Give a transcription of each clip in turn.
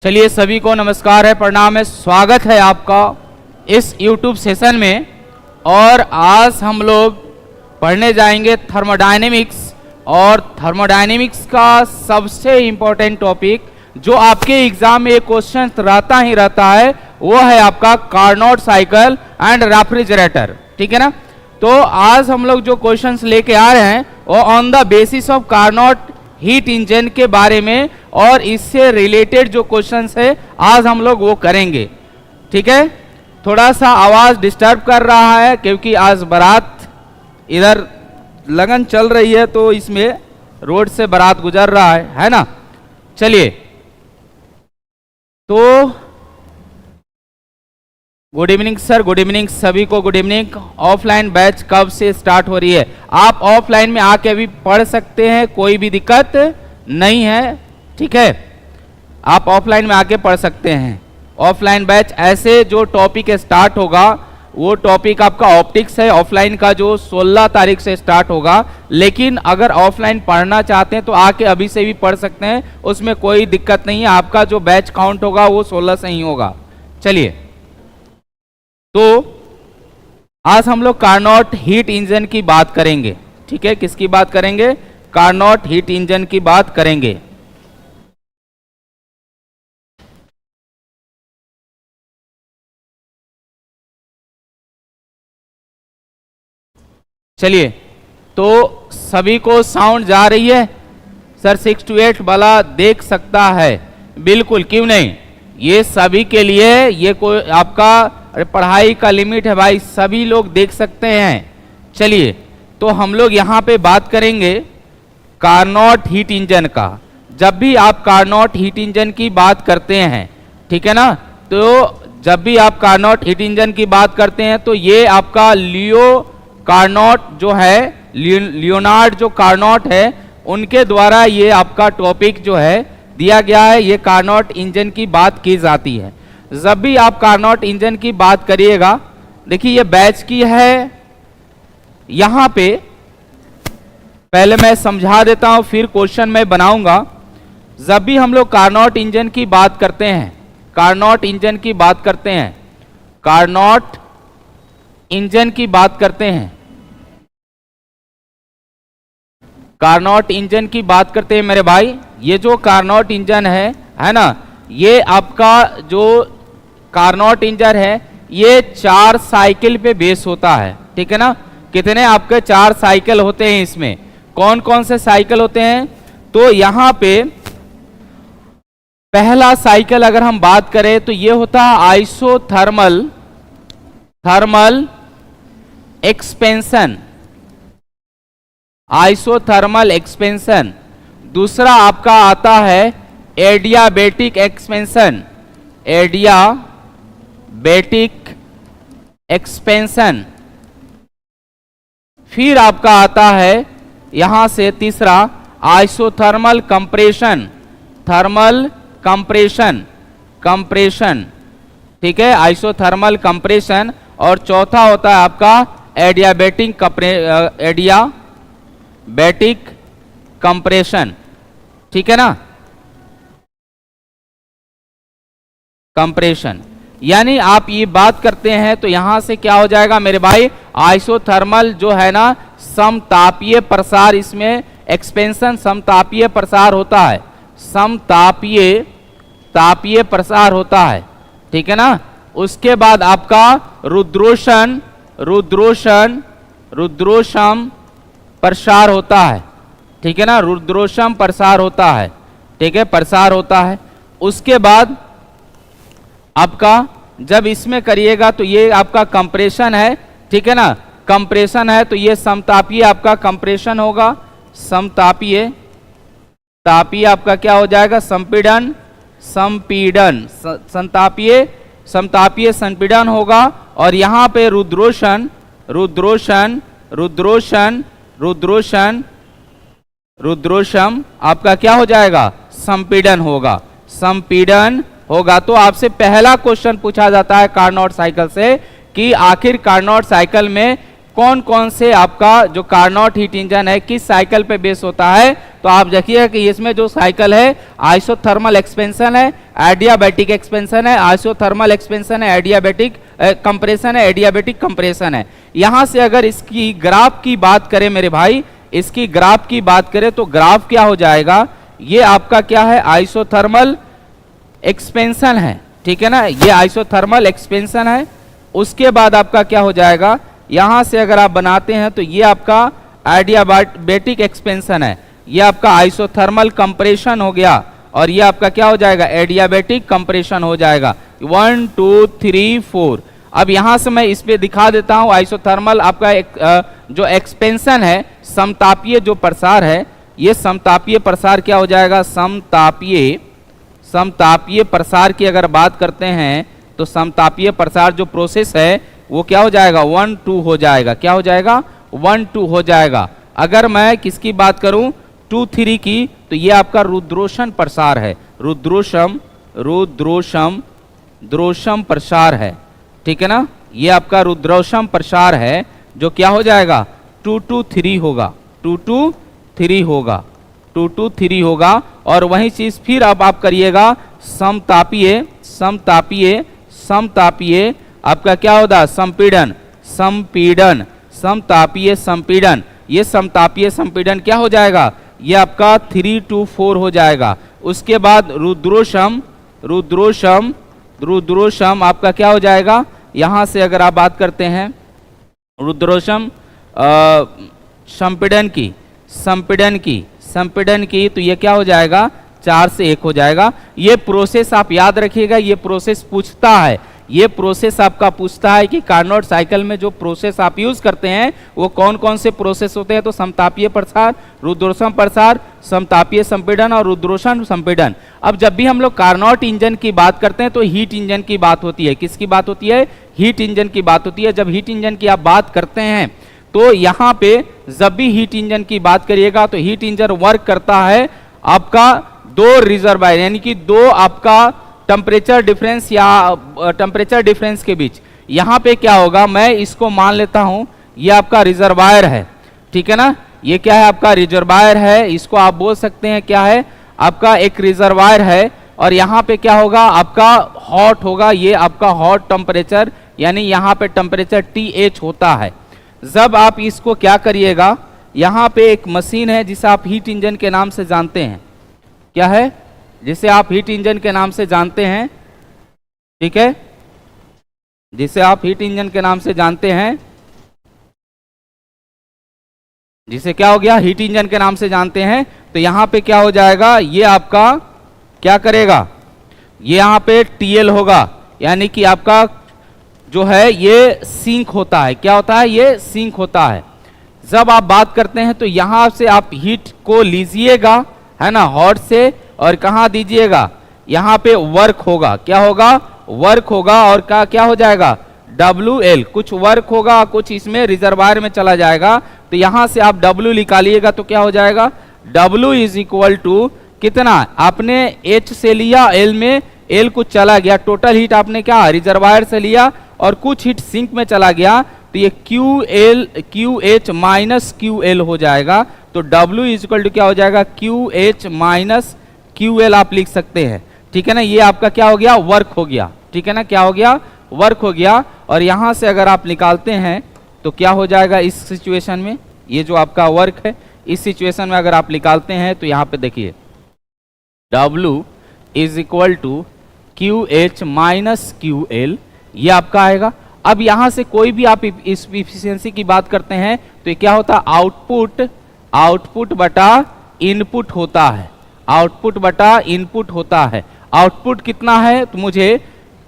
चलिए सभी को नमस्कार है, प्रणाम है, स्वागत है आपका इस YouTube सेशन में। और आज हम लोग पढ़ने जाएंगे थर्मोडायनेमिक्स। और थर्मोडायनेमिक्स का सबसे इम्पोर्टेंट टॉपिक जो आपके एग्जाम में क्वेश्चन रहता ही रहता है वो है आपका कार्नोट साइकिल एंड रेफ्रिजरेटर। ठीक है ना। तो आज हम लोग जो क्वेश्चंस लेके आ रहे हैं वो on the basis of Carnot heat engine के बारे में और इससे रिलेटेड जो क्वेश्चंस है आज हम लोग वो करेंगे। ठीक है। थोड़ा सा आवाज डिस्टर्ब कर रहा है क्योंकि आज बारात इधर लगन चल रही है तो इसमें रोड से बारात गुजर रहा है ना। चलिए, तो good evening sir, good evening सभी को, गुड इवनिंग। ऑफलाइन बैच कब से स्टार्ट हो रही है? आप ऑफलाइन में आके अभी पढ़ सकते हैं, कोई भी दिक्कत नहीं है। ठीक है, आप ऑफलाइन में आके पढ़ सकते हैं। ऑफलाइन बैच ऐसे जो टॉपिक स्टार्ट होगा वो टॉपिक आपका ऑप्टिक्स है, ऑफलाइन का जो 16 तारीख से स्टार्ट होगा। लेकिन अगर ऑफलाइन पढ़ना चाहते हैं तो आके अभी से भी पढ़ सकते हैं, उसमें कोई दिक्कत नहीं है। आपका जो बैच काउंट होगा वो 16 से ही होगा। चलिए, तो आज हम लोग कार्नोट हीट इंजन की बात करेंगे। ठीक है, किसकी बात करेंगे? कार्नोट हीट इंजन की बात करेंगे। चलिए, तो सभी को साउंड जा रही है? सर 6 to 8 वाला देख सकता है? बिल्कुल, क्यों नहीं। ये सभी के लिए ये कोई आपका पढ़ाई का लिमिट है भाई, सभी लोग देख सकते हैं। चलिए, तो हम लोग यहाँ पे बात करेंगे कार्नोट हीट इंजन का। जब भी आप कार्नोट हीट इंजन की बात करते हैं, ठीक है ना, तो जब भी आप कार्नोट हीट इंजन की बात करते हैं तो ये आपका लियो कार्नोट जो है, लियोनार्ड जो कार्नोट है उनके द्वारा ये आपका टॉपिक जो है दिया गया है। ये कार्नोट इंजन की बात की जाती है। जब भी आप कार्नोट इंजन की बात करिएगा, देखिए ये बैच की है। यहां पे पहले मैं समझा देता हूं फिर क्वेश्चन मैं बनाऊंगा। जब भी हम लोग कार्नोट इंजन की बात करते हैं, कार्नोट इंजन की बात करते हैं, कार्नोट इंजन की बात करते हैं, कार्नोट इंजन की बात करते हैं मेरे भाई, ये जो कार्नोट इंजन है ना, ये आपका जो कार्नोट इंजन है ये 4 साइकिल पे बेस होता है। ठीक है ना। कितने आपके 4 साइकिल होते हैं इसमें? कौन कौन से साइकिल होते हैं? तो यहां पे पहला साइकिल अगर हम बात करें तो ये होता है isothermal thermal expansion, isothermal expansion. दूसरा आपका आता है एडियाबेटिक एक्सपेंशन, एडियाबेटिक एक्सपेंशन। फिर आपका आता है यहां से तीसरा isothermal compression, thermal compression, compression. ठीक है, आइसोथर्मल कंप्रेशन। और चौथा होता है आपका एडियाबेटिक कंप्रेशन। ठीक है ना, कंप्रेशन। यानी आप ये बात करते हैं तो यहां से क्या हो जाएगा मेरे भाई? आइसोथर्मल जो है ना, समतापीय प्रसार, इसमें एक्सपेंशन समतापीय प्रसार होता है, तापीय प्रसार होता है। ठीक है ना। उसके बाद आपका रुद्रोषण प्रसार होता है। ठीक है ना, रुद्रोषम प्रसार होता है। ठीक है, प्रसार होता है। उसके बाद आपका जब इसमें करिएगा तो ये आपका कंप्रेशन है। ठीक है ना, कंप्रेशन है तो ये समतापीय आपका कंप्रेशन होगा, समतापीय। तापीय आपका क्या हो जाएगा? संपीड़न, संपीड़न, समतापीय संपीड़न होगा। और यहां पे रुद्रोषम आपका क्या हो जाएगा? संपीड़न होगा, संपीड़न होगा। तो आपसे पहला क्वेश्चन पूछा जाता है कार्नोट साइकिल से कि आखिर कार्नोट साइकिल में कौन कौन से आपका जो कार्नोट हीट इंजन है किस साइकिल पे बेस होता है, तो आप देखिए कि इसमें जो साइकिल है आइसोथर्मल एक्सपेंशन है, एडियाबैटिक एक्सपेंशन है, आइसोथर्मल एक्सपेंशन है, एडियाबैटिक कंप्रेशन है, एडियाबैटिक कंप्रेशन है। यहां से अगर इसकी ग्राफ की बात करें मेरे भाई, इसकी ग्राफ की बात करें तो ग्राफ क्या हो जाएगा, ये आपका क्या है, आइसोथर्मल एक्सपेंशन है, ठीक है ना, ये आइसोथर्मल एक्सपेंशन है। उसके बाद आपका क्या हो जाएगा, यहां से अगर आप बनाते हैं तो ये आपका एडियाबैटिक एक्सपेंशन है, ये आपका आइसोथर्मल कंप्रेशन हो गया, और ये आपका क्या हो जाएगा, एडियाबैटिक कंप्रेशन हो जाएगा। 1 2 3 4। अब यहां से मैं इस पे दिखा देता हूं आइसोथर्मल आपका जो एक्सपेंशन है, समतापीय जो प्रसार है, ये समतापीय प्रसार क्या हो जाएगा, समतापीय प्रसार की अगर बात करते हैं तो समतापीय प्रसार जो प्रोसेस है वो क्या हो जाएगा, 1 2 हो जाएगा, क्या हो जाएगा, 1 2 हो जाएगा। अगर मैं किसकी बात करूं 2 3 की, तो ये आपका रुद्रोषण प्रसार है, रुद्रोषम प्रसार है, ठीक है ना, ये आपका रुद्रोषम प्रसार है, जो क्या हो जाएगा 2 2 3 होगा, 2 2 3 होगा, 2 2 3 होगा। और वही चीज फिर अब आप करिएगा समतापीय आपका क्या होगा, संपीड़न, समतापीय संपीड़न, ये समतापीय संपीड़न क्या हो जाएगा, ये आपका 3 2 4 हो जाएगा। उसके बाद रुद्रोषम आपका क्या हो जाएगा, यहां से अगर आप बात करते हैं रुद्रोषम संपीड़न की, तो ये क्या हो जाएगा, 4 से 1 हो जाएगा। ये प्रोसेस आप याद रखिएगा, ये प्रोसेस पूछता है, ये प्रोसेस आपका पूछता है कि कार्नोट साइकिल में जो प्रोसेस आप यूज करते हैं वो कौन कौन से प्रोसेस होते हैं, तो समतापीय प्रसार, रुद्रोषम प्रसार, समतापीय संपीड़न और रुद्रोषण संपीड़न। अब जब भी हम लोग कार्नोट इंजन की बात करते हैं तो हीट इंजन की बात होती है, किसकी बात होती है, हीट इंजन की बात होती है। जब हीट इंजन की आप बात करते हैं तो यहाँ पे जब भी हीट इंजन की बात करिएगा तो हीट इंजन वर्क करता है आपका 2 रिजर्वायर, यानी कि 2 आपका टेम्परेचर डिफरेंस या टेम्परेचर डिफरेंस के बीच। यहाँ पे क्या होगा, मैं इसको मान लेता हूं ये आपका रिजर्वायर है, ठीक है ना, ये क्या है आपका रिजर्वायर है, इसको आप बोल सकते हैं क्या है, आपका एक रिजर्वायर है। और यहाँ पे क्या होगा, आपका हॉट होगा, ये आपका हॉट टेम्परेचर, यानी यहाँ पे टेम्परेचर TH होता है। जब आप इसको क्या करिएगा, यहाँ पे एक मशीन है जिसे आप हीट इंजन के नाम से जानते हैं, क्या है, जिसे आप हीट इंजन के नाम से जानते हैं, ठीक है, जिसे आप हीट इंजन के नाम से जानते हैं, जिसे क्या हो गया, हीट इंजन के नाम से जानते हैं। तो यहां पे क्या हो जाएगा, ये आपका क्या करेगा, ये यहां पे TL होगा, यानी कि आपका जो है ये सिंक होता है, क्या होता है, ये सिंक होता है। जब आप बात करते हैं तो यहां से आप हीट को लीजिएगा, है ना, हॉट से, और कहां दीजिएगा, यहां पे वर्क होगा, क्या होगा, वर्क होगा, और क्या हो जाएगा, WL, कुछ वर्क होगा, कुछ इसमें रिजर्वायर में चला जाएगा। तो यहां से आप W निकालिएगा तो क्या हो जाएगा, W इज इक्वल टू कितना, आपने H से लिया, L में L कुछ चला गया, टोटल हीट आपने क्या रिजर्वायर से लिया, और कुछ हीट सिंक में चला गया, तो ये QH माइनस QL हो जाएगा। तो W इज इक्वल टू क्या हो जाएगा, QH माइनस QL आप लिख सकते हैं, ठीक है ना, ये आपका क्या हो गया, वर्क हो गया, ठीक है ना, क्या हो गया, वर्क हो गया। और यहां से अगर आप निकालते हैं तो क्या हो जाएगा इस सिचुएशन में, ये जो आपका वर्क है, इस सिचुएशन में अगर आप निकालते हैं तो यहां पे देखिए W is equal to QH minus QL, ये आपका आएगा। अब यहां से कोई भी आप इस इफिशियंसी की बात करते हैं तो ये क्या होता है, आउटपुट बटा इनपुट होता है, आउटपुट बटा इनपुट होता है। आउटपुट कितना है तो मुझे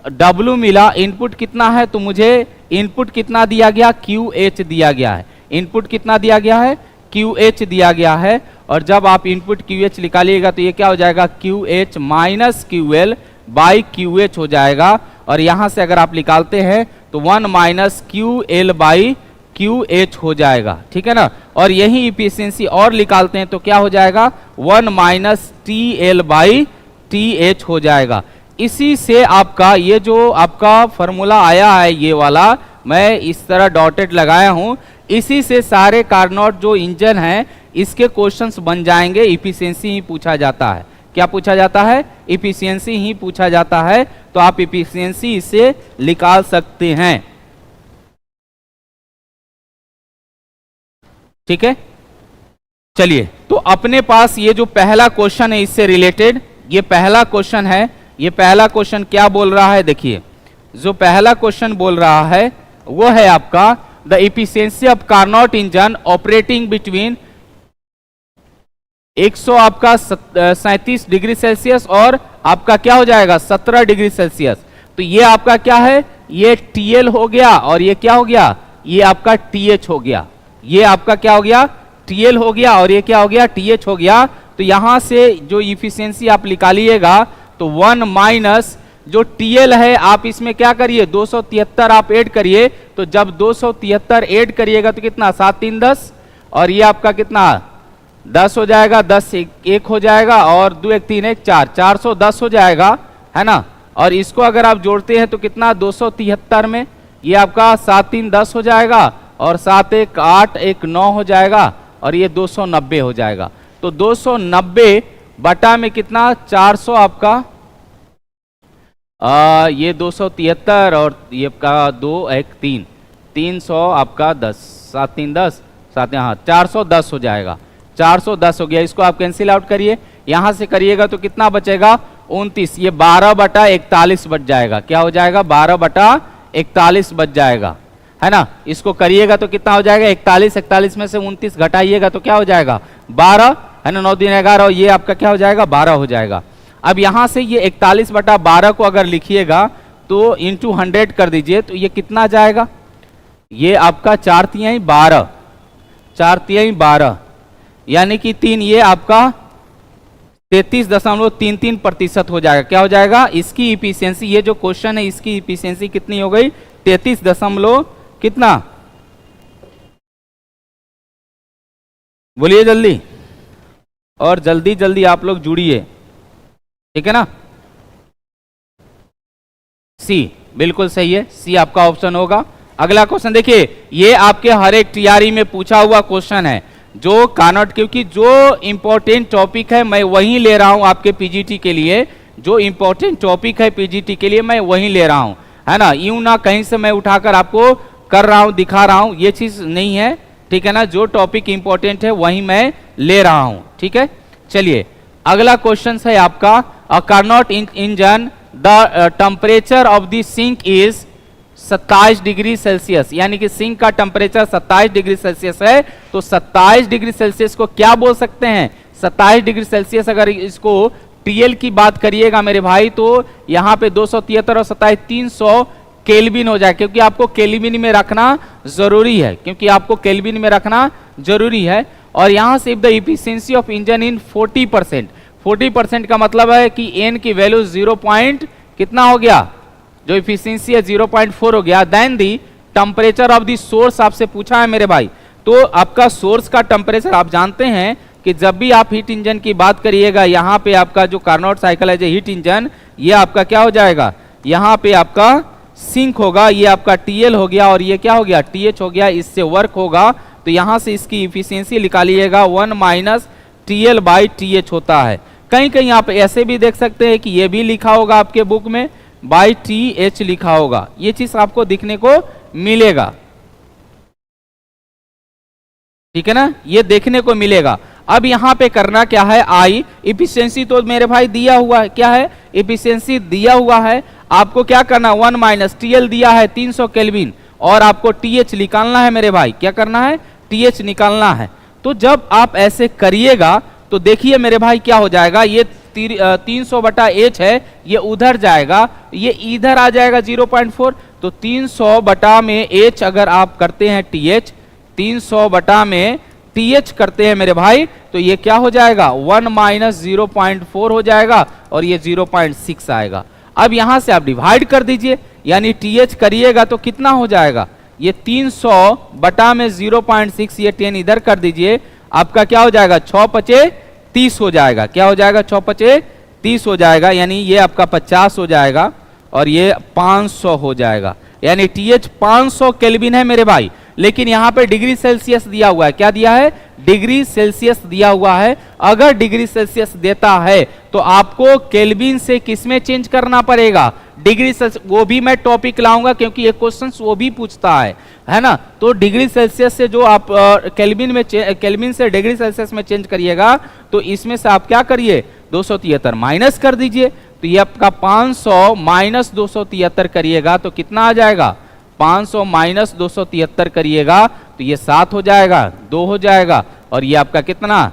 W मिला, इनपुट कितना है तो मुझे इनपुट कितना दिया गया, QH दिया गया है, इनपुट कितना दिया गया है, QH दिया गया है। और जब आप इनपुट QH निकालिएगा तो ये क्या हो जाएगा, QH minus QL by QH हो जाएगा। और यहां से अगर आप निकालते हैं तो 1 माइनस QL बाई QH हो जाएगा, ठीक है ना। और यही इफिशियंसी और निकालते हैं तो क्या हो जाएगा, 1 माइनस TL बाई TH हो जाएगा। इसी से आपका ये जो आपका फॉर्मूला आया है, ये वाला मैं इस तरह डॉटेड लगाया हूं, इसी से सारे कार्नोट जो इंजन है इसके क्वेश्चंस बन जाएंगे। इफिशियंसी ही पूछा जाता है। क्या पूछा जाता है? इफिशियंसी ही पूछा जाता है। तो आप इफिशियंसी इसे निकाल सकते हैं। ठीक है, चलिए तो अपने पास ये जो पहला क्वेश्चन है इससे रिलेटेड, ये पहला क्वेश्चन है। ये पहला क्वेश्चन क्या बोल रहा है? देखिए, जो पहला क्वेश्चन बोल रहा है वो है आपका the efficiency of Carnot engine operating between 100 आपका 37 डिग्री सेल्सियस और आपका क्या हो जाएगा 17 डिग्री सेल्सियस। तो ये आपका क्या है? ये टीएल हो गया और ये क्या हो गया? ये आपका टीएच हो गया। ये आपका क्या हो गया? टीएल हो गया और ये क्या हो गया? टीएच हो गया। तो यहां से जो इफिशियंसी आप निकालिएगा तो 1 माइनस जो टीएल है आप इसमें क्या करिए 273 आप ऐड करिए। तो जब 273 ऐड करिएगा तो कितना 7 3 10 और ये आपका कितना 10 हो जाएगा, 10 1 हो जाएगा और 2 1 3 1 4 410 हो जाएगा, है ना। और इसको अगर आप जोड़ते हैं तो कितना 273 में ये आपका 7 3 10 हो जाएगा और 7 1 8 1 9 हो जाएगा और ये 290 हो जाएगा। तो 290 बटा में कितना 400 आपका ये 273 और ये आपका 2 1 3 300 आपका 10 7 3 10 7 हाँ 410 हो जाएगा। 410 हो गया। इसको आप कैंसिल आउट करिए, यहां से करिएगा तो कितना बचेगा 29। ये 12 बटा 41 बच जाएगा। क्या हो जाएगा? 12 बटा 41 बच जाएगा, है ना। इसको करिएगा तो कितना हो जाएगा 41। 41 में से 29 घटाइएगा तो क्या हो जाएगा 12, है ना। 9 दिन 11 और ये आपका क्या हो जाएगा 12 हो जाएगा। अब यहां से ये 41 बटा 12 को अगर लिखिएगा तो इंटू 100 कर दीजिए तो ये कितना जाएगा? ये आपका 4 तिहाई 12, 4 तिहाई 12 यानी कि 3 ये आपका 33.33% हो जाएगा। क्या हो जाएगा? इसकी इफिशियंसी, ये जो क्वेश्चन है इसकी इफिशियंसी कितनी हो गई 33 दशमलव कितना, बोलिए जल्दी, और जल्दी जल्दी आप लोग जुड़िए, ठीक है ना। सी बिल्कुल सही है, सी आपका ऑप्शन होगा। अगला क्वेश्चन देखिए, ये आपके हर एक टीआरई में पूछा हुआ क्वेश्चन है जो कार्नोट, क्योंकि जो इंपॉर्टेंट टॉपिक है मैं वही ले रहा हूं आपके पीजीटी के लिए। जो इंपॉर्टेंट टॉपिक है पीजीटी के लिए मैं वही ले रहा हूं, है ना। यूं ना कहीं से मैं उठाकर आपको कर रहा हूं दिखा रहा हूं, ये चीज नहीं है, ठीक है ना। जो टॉपिक इंपॉर्टेंट है वही मैं ले रहा हूं, ठीक है। चलिए अगला क्वेश्चन है आपका, a Carnot engine the temperature of the sink is 27 degree Celsius, यानी कि सिंक का टेम्परेचर 27 डिग्री सेल्सियस है। तो 27 डिग्री सेल्सियस को क्या बोल सकते हैं? 27 डिग्री सेल्सियस अगर इसको टीएल की बात करिएगा मेरे भाई तो यहां पे 273 और 27 300 केल्विन हो जाए, क्योंकि आपको केल्विन में रखना जरूरी है, क्योंकि आपको केल्विन में रखना जरूरी है। और यहां से द इफिशियंसी ऑफ इंजन इन 40%, 40% का मतलब है कि एन की वैल्यू 0 कितना हो गया, जो इफिशियंसी है 0.4 हो गया। Then the temperature of the source आपसे पूछा है मेरे भाई, तो आपका सोर्स का टेम्परेचर आप जानते हैं कि जब भी आप हीट इंजन की बात करिएगा, यहाँ पे आपका जो कार्नोट साइकिल है जो हीट इंजन, ये आपका क्या हो जाएगा, यहाँ पे आपका सिंक होगा, ये आपका टीएल हो गया और ये क्या हो गया टीएच हो गया, इससे वर्क होगा। तो यहाँ से इसकी इफिशियंसी निकालिएगा 1 माइनस टीएल बाई टीएच होता है। कहीं कहीं आप ऐसे भी देख सकते हैं कि ये भी लिखा होगा आपके बुक में बाई टीएच लिखा होगा, ये चीज आपको दिखने को मिलेगा, ठीक है ना, ये देखने को मिलेगा। अब यहां पे करना क्या है, आई इफिशियंसी तो मेरे भाई दिया हुआ है, क्या है इफिशियंसी दिया हुआ है, आपको क्या करना 1 माइनस टीएल दिया है 300 केल्विन और आपको टीएच निकालना है मेरे भाई, क्या करना है टीएच निकालना है। तो जब आप ऐसे करिएगा तो देखिए मेरे भाई क्या हो जाएगा, ये 300 बटा एच है, ये उधर जाएगा, ये इधर आ जाएगा 0.4। तो 300 बटा में एच अगर आप करते हैं टीएच, 300 बटा में टीएच करते हैं मेरे भाई, तो ये क्या हो जाएगा 1 माइनस 0.4 हो जाएगा और ये 0.6 आएगा। अब यहां से आप डिवाइड कर दीजिए, यानी टीएच करिएगा तो कितना हो जाएगा, ये 300 बटा में 0.6, ये 10 इधर कर दीजिए, आपका क्या हो जाएगा 6 पचे 30 हो जाएगा। क्या हो जाएगा 6 पचे 30 हो जाएगा, यानी ये आपका 50 हो जाएगा और ये 500 हो जाएगा, यानी टीएच 500 केल्विन है मेरे भाई। लेकिन यहां पे डिग्री सेल्सियस दिया हुआ है। क्या दिया है? डिग्री सेल्सियस दिया हुआ है। अगर डिग्री सेल्सियस देता है तो आपको केल्विन से किसमें चेंज करना पड़ेगा? Degree Celsius. वो भी मैं टॉपिक लाऊंगा क्योंकि एक क्वेश्चन वो भी पूछता है ना। तो डिग्री सेल्सियस से जो आप केल्विन से डिग्री सेल्सियस में चेंज करिएगा तो इसमें से आप क्या करिए? 273 माइनस कर दीजिए। तो ये आपका 500 माइनस 273 करिएगा तो कितना आ जाएगा? 500 माइनस 273 करिएगा तो ये 7 हो जाएगा, 2 हो जाएगा, और ये आपका कितना?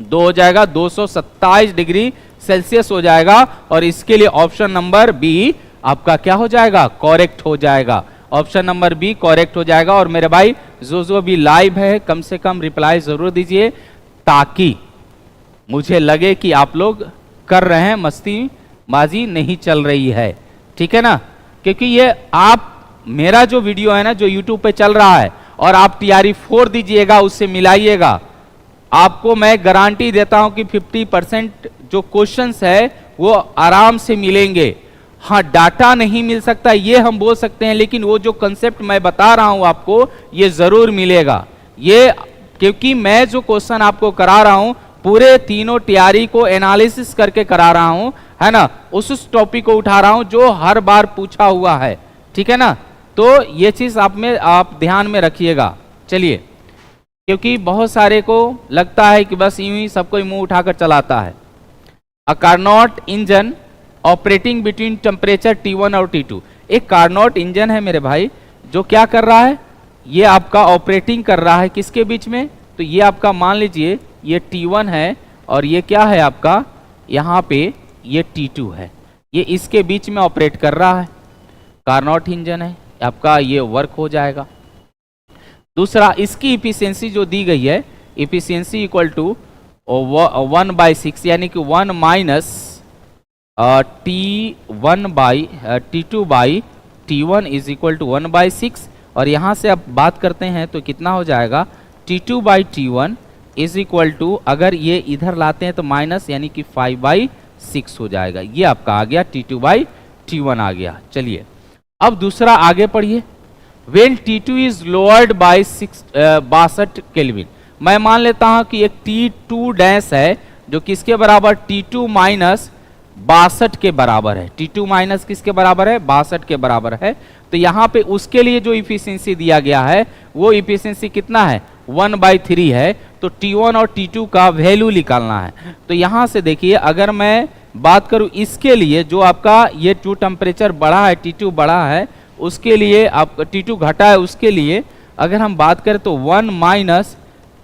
2 हो जाएगा, 227 डिग्री सेल्सियस हो जाएगा। और इसके लिए ऑप्शन नंबर बी आपका क्या हो जाएगा? करेक्ट हो जाएगा। ऑप्शन नंबर बी करेक्ट हो जाएगा। और मेरे भाई जो भी लाइव है कम से कम रिप्लाई जरूर दीजिए ताकि मुझे लगे कि आप लोग कर रहे हैं, मस्ती बाजी नहीं चल रही है। ठीक है ना? क्योंकि ये आप मेरा जो वीडियो है ना जो YouTube पे चल रहा है और आप TRE 4 दीजिएगा, उससे मिलाइएगा, आपको मैं गारंटी देता हूं कि 50% जो क्वेश्चंस है वो आराम से मिलेंगे। हाँ, डाटा नहीं मिल सकता ये हम बोल सकते हैं, लेकिन वो जो कंसेप्ट मैं बता रहा हूं आपको ये जरूर मिलेगा। ये क्योंकि मैं जो क्वेश्चन आपको करा रहा हूं पूरे तीनों TRE को एनालिसिस करके करा रहा हूं, है ना। उस टॉपिक को उठा रहा हूं जो हर बार पूछा हुआ है। ठीक है ना? तो ये चीज आप ध्यान में रखिएगा। चलिए, क्योंकि बहुत सारे को लगता है कि बस यूं ही सब कोई मुंह उठाकर चलाता है। A Carnot engine operating between temperature T1 और T2। एक कार्नोट इंजन है मेरे भाई जो क्या कर रहा है? ये आपका ऑपरेटिंग कर रहा है किसके बीच में? तो ये आपका मान लीजिए ये T1 है और ये क्या है आपका? यहाँ पे ये T2 है। ये इसके बीच में ऑपरेट कर रहा है, कार्नोट इंजन है आपका, ये वर्क हो जाएगा। दूसरा, इसकी इफिशियंसी जो दी गई है, इफिशियंसी इक्वल टू 1/6 यानी कि 1 minus T2 by T1 is equal to 1/6। और यहाँ से अब बात करते हैं तो कितना हो जाएगा? T2 by T1 is equal to, अगर ये इधर लाते हैं तो माइनस यानी कि 5/6 हो जाएगा। ये आपका आ गया T2 बाई T1 आ गया। चलिए अब दूसरा आगे पढ़िए। When T2 is lowered by 62 kelvin. मैं मान लेता हूं कि एक T2 डैश है जो किसके बराबर? T2 माइनस 62 के बराबर है। T2 माइनस किसके बराबर है? 62 के बराबर है। तो यहाँ पे उसके लिए जो इफिशियंसी दिया गया है वो इफिशियंसी कितना है? 1/3 है। तो T1 और T2 का वैल्यू निकालना है। तो यहाँ से देखिए, अगर मैं बात करूं इसके लिए जो आपका ये टू टेम्परेचर बढ़ा है, T2 बढ़ा है, उसके लिए आप T2 घटा है, उसके लिए अगर हम बात करें तो 1 minus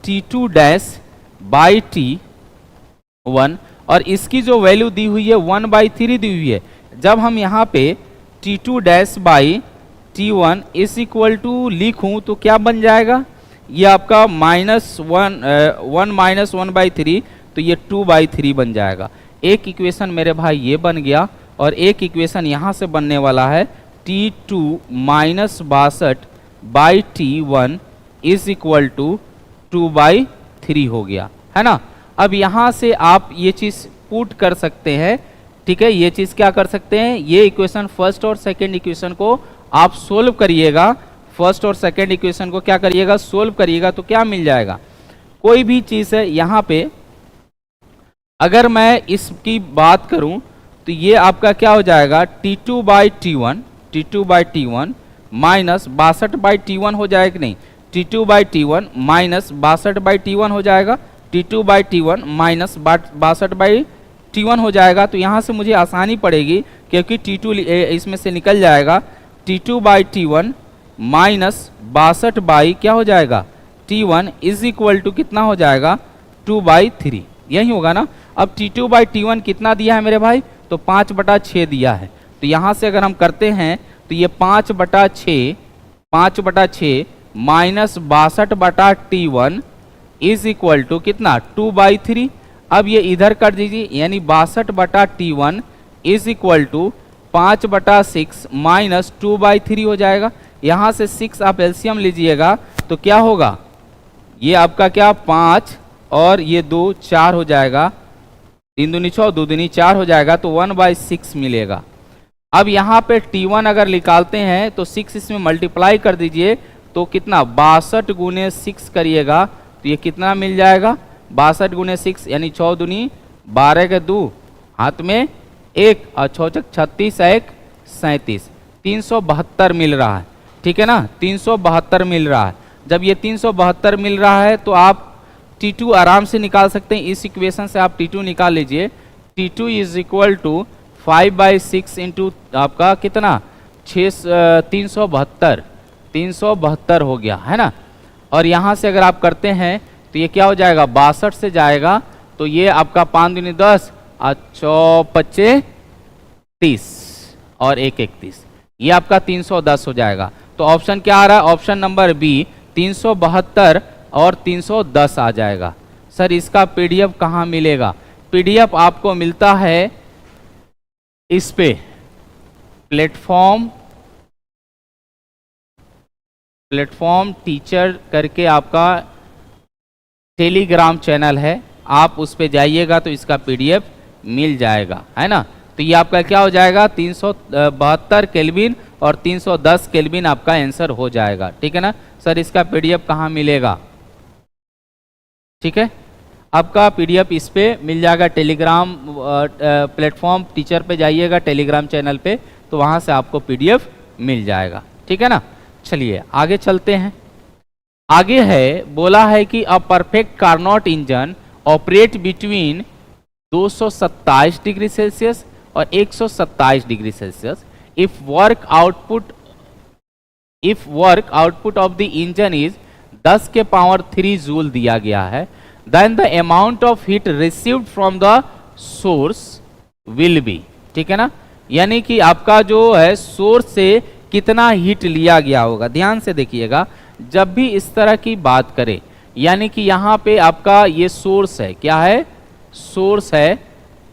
T2 dash by T1, और इसकी जो वैल्यू दी हुई है 1/3 दी हुई है। जब हम यहाँ पे T2 dash by T1 is equal to लिखूं तो क्या बन जाएगा? ये आपका -1 माइनस 1/3, तो ये 2/3 बन जाएगा। एक इक्वेशन मेरे भाई ये बन गया और एक इक्वेशन यहाँ से बनने वाला है T2 minus 62 by T1 is equal to 2/3 हो गया, है ना। अब यहाँ से आप ये चीज़ पुट कर सकते हैं। ठीक है, ये चीज़ क्या कर सकते हैं? ये इक्वेशन फर्स्ट और सेकेंड इक्वेशन को आप सोल्व करिएगा। फर्स्ट और सेकेंड इक्वेशन को क्या करिएगा? सोल्व करिएगा तो क्या मिल जाएगा? कोई भी चीज़ है यहाँ पे अगर मैं इसकी बात करूं तो ये आपका क्या हो जाएगा? T2 by T1 minus 62/T1 हो जाएगा कि नहीं? T2 by T1 minus 62/T1 हो जाएगा। T2 by T1 minus 62/T1 हो जाएगा। तो यहाँ से मुझे आसानी पड़ेगी क्योंकि T2 इसमें से निकल जाएगा। T2 by T1 minus 62 by क्या हो जाएगा? T1 इज इक्वल टू कितना हो जाएगा? 2/3। यही होगा ना। अब T2 बाई T1 कितना दिया है मेरे भाई? तो 5/6 दिया है। तो यहाँ से अगर हम करते हैं तो ये 5/6 minus 62/T1 is equal to कितना? 2/3। अब ये इधर कर दीजिए, यानी 62/T1 is equal to 5/6 minus 2/3 हो जाएगा। यहाँ से 6 आप एलसीएम लीजिएगा तो क्या होगा? ये आपका क्या 5 और ये 2 4 हो जाएगा। 3 दूनी 6, 2 दूनी 4 हो जाएगा। तो 1/6 मिलेगा। अब यहाँ पे T1 अगर निकालते हैं तो 6 इसमें मल्टीप्लाई कर दीजिए तो कितना 62 गुने 6 करिएगा तो ये कितना मिल जाएगा 62 गुने 6 यानी 6 दूनी 12 के 2 हाथ में 1 और 6 36 1 37 372 मिल रहा है। ठीक है ना, 372 मिल रहा है। जब ये 372 मिल रहा है तो आप T2 आराम से निकाल सकते हैं। इस इक्वेशन से आप T2 निकाल लीजिए। T2 is equal to 5/6 into आपका कितना 372 हो गया है ना। और यहाँ से अगर आप करते हैं तो ये क्या हो जाएगा 62 से जाएगा तो ये आपका 5 दूनी 10 और 4 5 30 और 1 31 ये आपका 310 हो जाएगा। तो ऑप्शन क्या आ रहा है, ऑप्शन नंबर बी 372 और 310 आ जाएगा। सर इसका पीडीएफ कहाँ मिलेगा? पीडीएफ आपको मिलता है इस पे प्लेटफॉर्म टीचर करके आपका टेलीग्राम चैनल है, आप उस पे जाइएगा तो इसका पीडीएफ मिल जाएगा, है ना। तो ये आपका क्या हो जाएगा 372 केल्विन और 310 केल्विन आपका आंसर हो जाएगा। ठीक है ना सर, इसका पीडीएफ कहाँ मिलेगा? ठीक है, आपका पीडीएफ इस पे मिल जाएगा टेलीग्राम प्लेटफॉर्म टीचर पे जाइएगा टेलीग्राम चैनल पे, तो वहाँ से आपको पीडीएफ मिल जाएगा। ठीक है ना, चलिए आगे चलते हैं। आगे है, बोला है कि a perfect Carnot engine operate between 227 degree Celsius और 127 degree Celsius if work output of the engine is 10 के पावर 3 जूल दिया गया है, then the amount of heat received from the source will be. ठीक है ना, यानी कि आपका जो है सोर्स से कितना हीट लिया गया होगा। ध्यान से देखिएगा, जब भी इस तरह की बात करें, यानी कि यहाँ पे आपका ये सोर्स है, क्या है सोर्स है,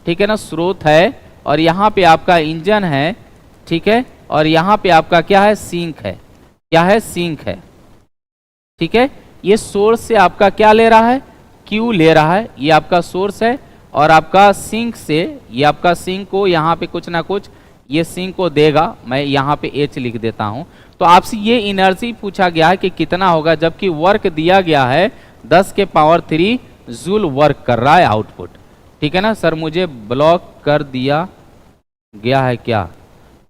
ठीक है ना, स्रोत है, और यहाँ पे आपका इंजन है, ठीक है, और यहाँ पे आपका क्या है सिंक है, क्या है सिंक है। ठीक है, ये सोर्स से आपका क्या ले रहा है Q ले रहा है, ये आपका सोर्स है, और आपका सिंक से ये आपका सिंक को यहाँ पे कुछ ना कुछ ये सिंक को देगा। मैं यहाँ पे H लिख देता हूँ। तो आपसे ये एनर्जी पूछा गया है कि कितना होगा, जबकि वर्क दिया गया है 10 के पावर 3 जूल वर्क कर रहा है आउटपुट। ठीक है ना सर, मुझे ब्लॉक कर दिया गया है क्या?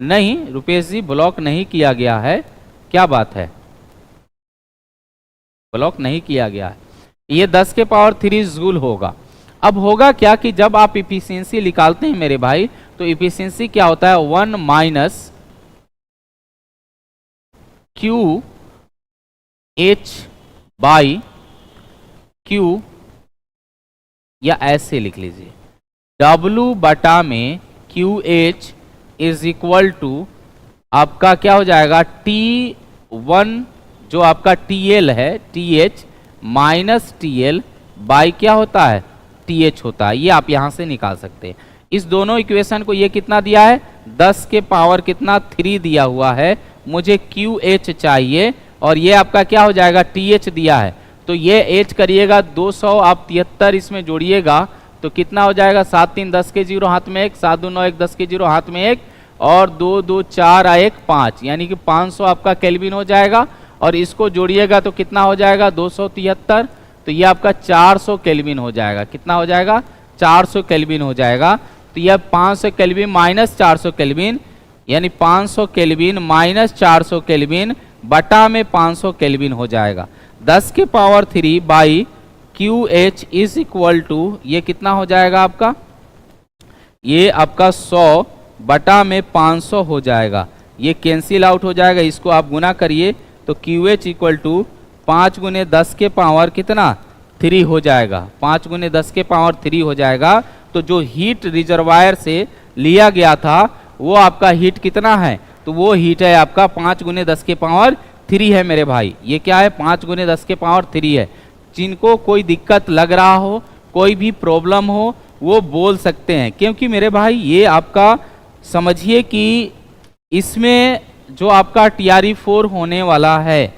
नहीं रुपेश जी, ब्लॉक नहीं किया गया है। क्या बात है, ब्लॉक नहीं किया गया है। ये 10 के पावर 3 जूल होगा। अब होगा क्या कि जब आप इफिशियंसी निकालते हैं मेरे भाई, तो इफिशियंसी क्या होता है 1 minus Q H by Q, या ऐसे लिख लीजिए W बटा में Q H is equal to आपका क्या हो जाएगा T1 जो आपका TL है TH माइनस TL बाई क्या होता है TH होता है। ये आप यहां से निकाल सकते हैं। इस दोनों इक्वेशन को ये कितना दिया है 10 के पावर कितना 3 दिया हुआ है, मुझे QH चाहिए, और ये आपका क्या हो जाएगा TH दिया है, तो ये H करिएगा 200, आप 73 इसमें जोड़िएगा तो कितना हो जाएगा 7 3 10 के 0 हाथ में 1, 7 2 9 1 10 के 0 हाथ में 1, और 2 2 4 1 5, यानी कि 500 आपका केल्विन हो जाएगा, और इसको जोड़िएगा तो कितना हो जाएगा 273, तो ये आपका 400 केल्विन हो जाएगा। कितना हो जाएगा 400 केल्विन हो जाएगा। तो यह 500 केल्विन माइनस 400 केल्विन, यानी 500 केल्विन माइनस 400 केल्विन बटा में 500 केल्विन हो जाएगा। 10 के power 3 by Q H is equal to ये कितना हो जाएगा आपका, ये आपका 100 बटा में 500 हो जाएगा। ये कैंसिल आउट हो जाएगा, इसको आप गुना करिए तो क्यू एच इक्वल टू 5 गुने 10 के पावर कितना 3 हो जाएगा, 5 गुने 10 के पावर 3 हो जाएगा। तो जो हीट रिजर्वायर से लिया गया था वो आपका हीट कितना है, तो वो हीट है आपका 5 गुने 10 के पावर 3 है मेरे भाई। ये क्या है 5 गुने 10 के पावर 3 है। जिनको कोई दिक्कत लग रहा हो, कोई भी प्रॉब्लम हो, वो बोल सकते हैं, क्योंकि मेरे भाई ये आपका समझिए कि इसमें जो आपका TRE4 होने वाला है,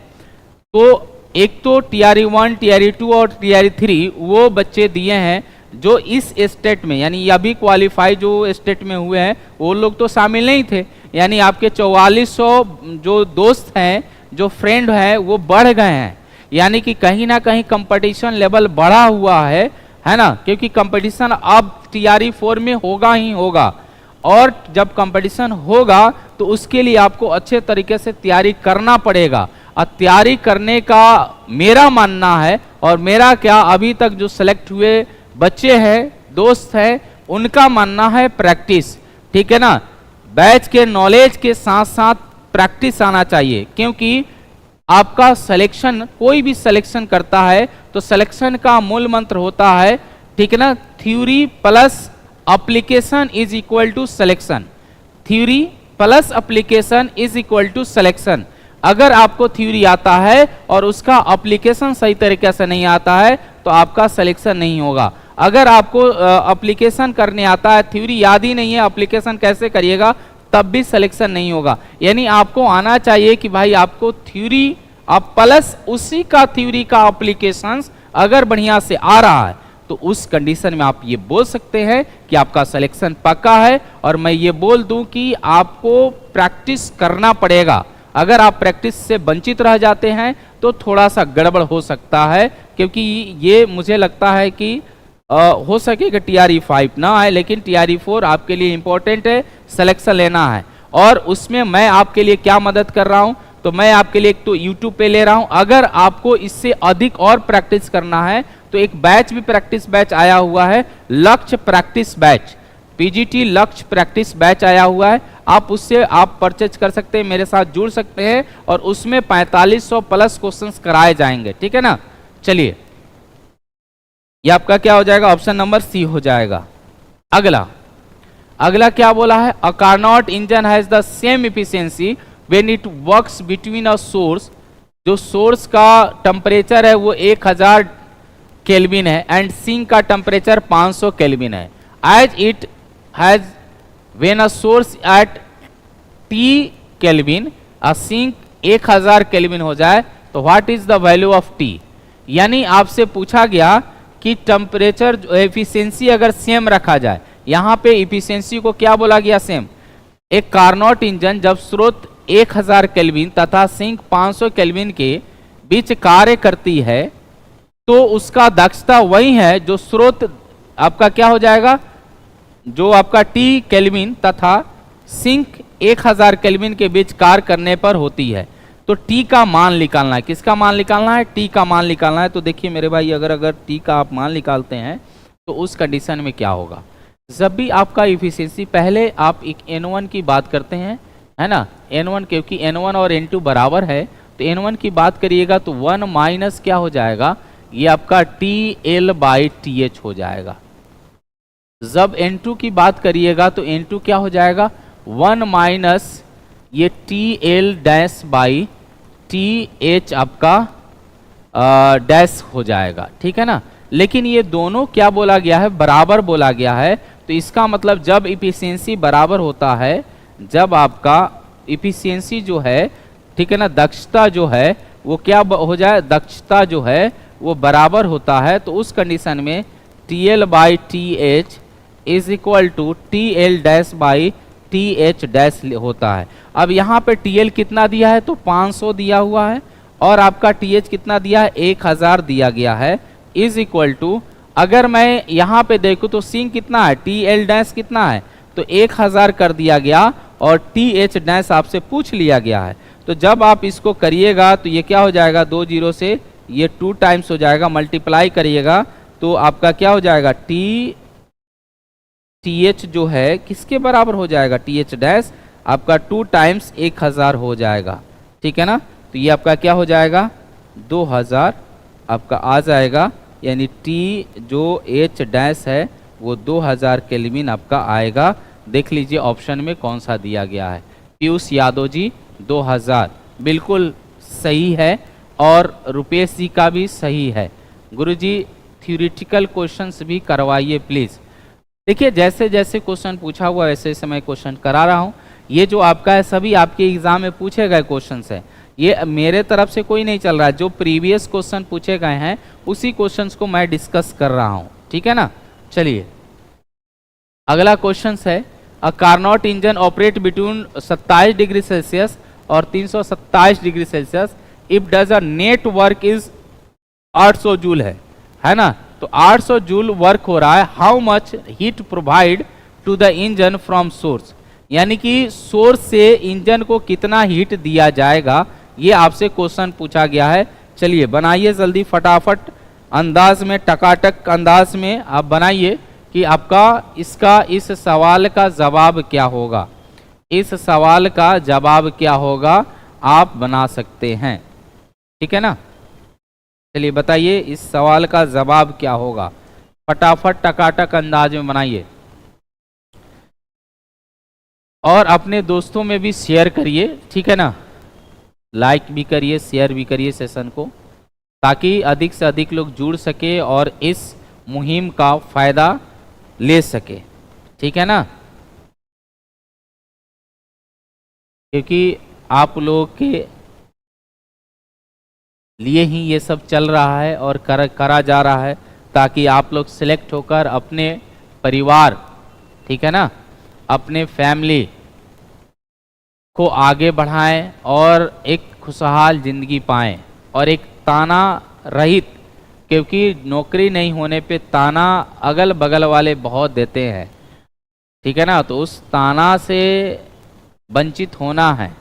तो एक तो TRE1 TRE2 और TRE3 वो बच्चे दिए हैं जो इस स्टेट में, यानी अभी क्वालिफाई जो स्टेट में हुए हैं वो लोग तो शामिल नहीं थे। यानी आपके 4400 जो दोस्त हैं जो फ्रेंड हैं वो बढ़ गए हैं, यानी कि कहीं ना कहीं कंपटीशन लेवल बढ़ा हुआ है ना, क्योंकि कंपटीशन अब TRE4 में होगा ही होगा, और जब कंपटीशन होगा तो उसके लिए आपको अच्छे तरीके से तैयारी करना पड़ेगा। और तैयारी करने का मेरा मानना है, और मेरा क्या अभी तक जो सेलेक्ट हुए बच्चे हैं, दोस्त हैं, उनका मानना है प्रैक्टिस, ठीक है ना। बैच के नॉलेज के साथ साथ प्रैक्टिस आना चाहिए, क्योंकि आपका सिलेक्शन, कोई भी सिलेक्शन करता है तो सिलेक्शन का मूल मंत्र होता है, ठीक है ना, theory plus application is equal to selection. Theory plus application is equal to selection. अगर आपको थ्योरी आता है और उसका एप्लीकेशन सही तरीके से नहीं आता है तो आपका सिलेक्शन नहीं होगा। अगर आपको एप्लीकेशन करने आता है, थ्योरी याद ही नहीं है, एप्लीकेशन कैसे करिएगा, तब भी सिलेक्शन नहीं होगा। यानी आपको आना चाहिए कि भाई आपको थ्योरी अब प्लस उसी का थ्योरी का एप्लीकेशंस अगर बढ़िया से आ रहा है तो उस कंडीशन में आप ये बोल सकते हैं कि आपका सिलेक्शन पक्का है। और मैं ये बोल दूं कि आपको प्रैक्टिस करना पड़ेगा। अगर आप प्रैक्टिस से वंचित रह जाते हैं तो थोड़ा सा गड़बड़ हो सकता है, क्योंकि ये मुझे लगता है कि हो सके कि TRE5 ना आए, लेकिन TRE4 आपके लिए इंपॉर्टेंट है, सिलेक्शन लेना है। और उसमें मैं आपके लिए क्या मदद कर रहा हूं, तो मैं आपके लिए एक तो YouTube पे ले रहा हूं। अगर आपको इससे अधिक और प्रैक्टिस करना है तो एक बैच भी प्रैक्टिस बैच आया हुआ है, लक्ष्य प्रैक्टिस बैच, PGT लक्ष्य प्रैक्टिस बैच आया हुआ है, आप उससे आप परचेज कर सकते हैं, मेरे साथ जुड़ सकते हैं, और उसमें 4500 प्लस क्वेश्चंस कराए जाएंगे, ठीक है ना। चलिए, ये आपका क्या हो जाएगा, ऑप्शन नंबर सी हो जाएगा। अगला क्या बोला है, a Carnot engine has the same efficiency when it works between a source. जो सोर्स का टेम्परेचर है वो 1000 केल्विन है एंड सिंक का टेम्परेचर 500 केल्विन है। As it has when a source at T kelvin a sink 1000 kelvin हो जाए तो what is the value of T। यानी आपसे पूछा गया कि टेम्परेचर एफिशिएंसी अगर सेम रखा जाए, यहां पे एफिशिएंसी को क्या बोला गया, सेम। एक कार्नोट इंजन जब स्रोत 1000 केल्विन तथा सिंक 500 केल्विन के बीच कार्य करती है तो उसका दक्षता वही है जो स्रोत आपका क्या हो जाएगा, जो आपका T केल्विन तथा सिंक 1000 केल्विन के बीच कार्य करने पर होती है। तो T का मान निकालना है, किसका मान निकालना है, T का मान निकालना है। तो देखिए मेरे भाई, अगर T का आप मान निकालते हैं तो उस कंडीशन में क्या होगा, जब भी आपका एफिशिएंसी, पहले आप एक N1 की बात करते हैं, है ना, N1, क्योंकि N1 और N2 बराबर है तो N1 की बात करिएगा तो 1 माइनस क्या हो जाएगा, ये आपका TL/TH हो जाएगा। जब N2 की बात करिएगा तो N2 क्या हो जाएगा, 1 माइनस ये TL-/TH आपका डैश हो जाएगा, ठीक है ना। लेकिन ये दोनों क्या बोला गया है, बराबर बोला गया है। तो इसका मतलब जब इफिशियंसी बराबर होता है, जब आपका इफिशियंसी जो है, ठीक है ना, दक्षता जो है वो क्या हो जाए, दक्षता जो है वो बराबर होता है, तो उस कंडीशन में TL/TH is equal to TL-/TH dash होता है। अब यहाँ पे TL कितना दिया है, तो 500 दिया हुआ है, और आपका TH कितना दिया है, 1000 दिया गया है, इज इक्वल टू, अगर मैं यहाँ पे देखूँ तो सिंक कितना है, TL डैश कितना है, तो 1000 कर दिया गया, और TH डैश आपसे पूछ लिया गया है। तो जब आप इसको करिएगा तो ये क्या हो जाएगा, 2 जीरो से ये 2 टाइम्स हो जाएगा, मल्टीप्लाई करिएगा तो आपका क्या हो जाएगा, TH जो है किसके बराबर हो जाएगा, TH डैश आपका 2 टाइम्स 1000 हो जाएगा, ठीक है ना। तो ये आपका क्या हो जाएगा, 2000 आपका आ जाएगा, यानी T जो H डैश है वो 2000 केल्विन आपका आएगा। देख लीजिए ऑप्शन में कौन सा दिया गया है, पीयूष यादव जी 2000 बिल्कुल सही है, और रुपेश जी का भी सही है। गुरुजी थ्योरेटिकल क्वेश्चंस भी करवाइए प्लीज। देखिए जैसे जैसे क्वेश्चन पूछा हुआ वैसे वैसे मैं क्वेश्चन करा रहा हूँ। ये जो आपका है सभी आपके एग्जाम में पूछे गए क्वेश्चन है, ये मेरे तरफ से कोई नहीं चल रहा है, जो प्रीवियस क्वेश्चन पूछे गए हैं उसी क्वेश्चंस को मैं डिस्कस कर रहा हूँ, ठीक है ना। चलिए अगला क्वेश्चन है, a Carnot engine operate between 27 degree Celsius और 327 degree Celsius, if does a net work is 800 joule है ना। तो 800 जूल वर्क हो रहा है, how much heat provide to the engine from source, यानी कि सोर्स से इंजन को कितना हीट दिया जाएगा, ये आपसे क्वेश्चन पूछा गया है। चलिए बनाइए जल्दी फटाफट अंदाज में, टकाटक अंदाज में आप बनाइए कि आपका इसका इस सवाल का जवाब क्या होगा। इस सवाल का जवाब क्या होगा आप बना सकते हैं, ठीक है ना। चलिए बताइए इस सवाल का जवाब क्या होगा, फटाफट टकाटक अंदाज में बनाइए और अपने दोस्तों में भी शेयर करिए, ठीक है ना। लाइक भी करिए, शेयर भी करिए सेशन को, ताकि अधिक से अधिक लोग जुड़ सके और इस मुहिम का फायदा ले सके, ठीक है ना। क्योंकि आप लोगों के लिए ही ये सब चल रहा है और करा जा रहा है, ताकि आप लोग सिलेक्ट होकर अपने परिवार, ठीक है ना, अपने फैमिली को आगे बढ़ाएं और एक खुशहाल जिंदगी पाएं और एक ताना रहित, क्योंकि नौकरी नहीं होने पे ताना अगल बगल वाले बहुत देते हैं, ठीक है ना। तो उस ताना से वंचित होना है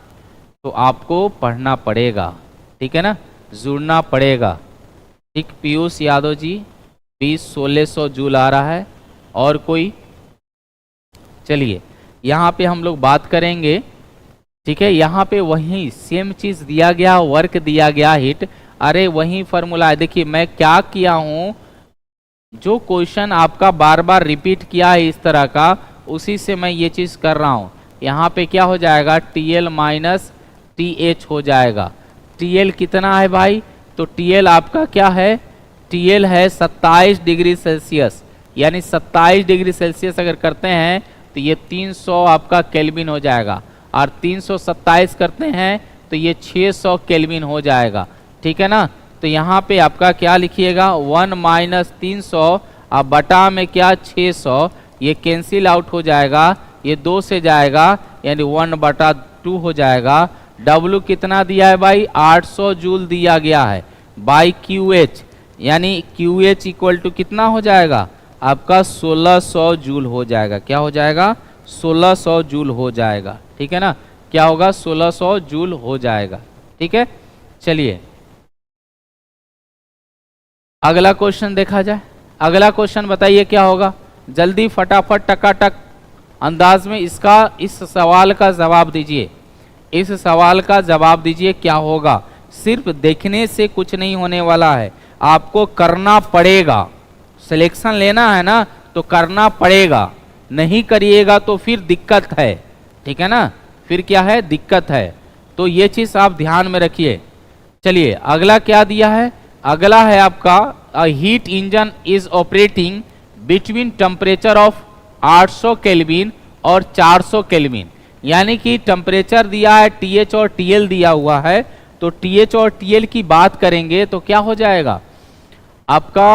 तो आपको पढ़ना पड़ेगा, ठीक है ना, जुड़ना पड़ेगा, ठीक। पीयूष यादव जी 20-1600 जूल आ रहा है, और कोई। चलिए यहाँ पे हम लोग बात करेंगे, ठीक है। यहाँ पे वही सेम चीज दिया गया, वर्क दिया गया, हीट, अरे वही फॉर्मूला है। देखिए मैं क्या किया हूँ, जो क्वेश्चन आपका बार बार रिपीट किया है इस तरह का, उसी से मैं ये चीज कर रहा हूँ। यहाँ पे क्या हो जाएगा, TL माइनस TH हो जाएगा। TL कितना है भाई, तो TL आपका क्या है, TL है 27 डिग्री सेल्सियस, यानी 27 डिग्री सेल्सियस अगर करते हैं तो ये 300 आपका केल्विन हो जाएगा, और 327 करते हैं तो ये 600 केल्विन हो जाएगा, ठीक है ना। तो यहाँ पे आपका क्या लिखिएगा, 1 माइनस 300 अब बटा में क्या 600, ये कैंसिल आउट हो जाएगा, ये 2 से जाएगा, यानी 1/2 हो जाएगा। W कितना दिया है भाई, 800 जूल दिया गया है, बाई QH, यानी QH इक्वल टू कितना हो जाएगा आपका 1600 जूल हो जाएगा। क्या हो जाएगा, 1600 जूल हो जाएगा, ठीक है ना। क्या होगा, 1600 जूल हो जाएगा, ठीक है। चलिए अगला क्वेश्चन देखा जाए। अगला क्वेश्चन बताइए क्या होगा, जल्दी फटाफट टकाटक अंदाज में इसका इस सवाल का जवाब दीजिए। इस सवाल का जवाब दीजिए क्या होगा। सिर्फ देखने से कुछ नहीं होने वाला है, आपको करना पड़ेगा। सिलेक्शन लेना है ना तो करना पड़ेगा, नहीं करिएगा तो फिर दिक्कत है, ठीक है ना, फिर क्या है, दिक्कत है। तो ये चीज आप ध्यान में रखिए। चलिए अगला क्या दिया है, अगला है आपका a heat engine is operating between temperature of 800 kelvin और 400 केल्विन, यानी कि टेम्परेचर दिया है TH और TL दिया हुआ है। तो TH और TL की बात करेंगे तो क्या हो जाएगा आपका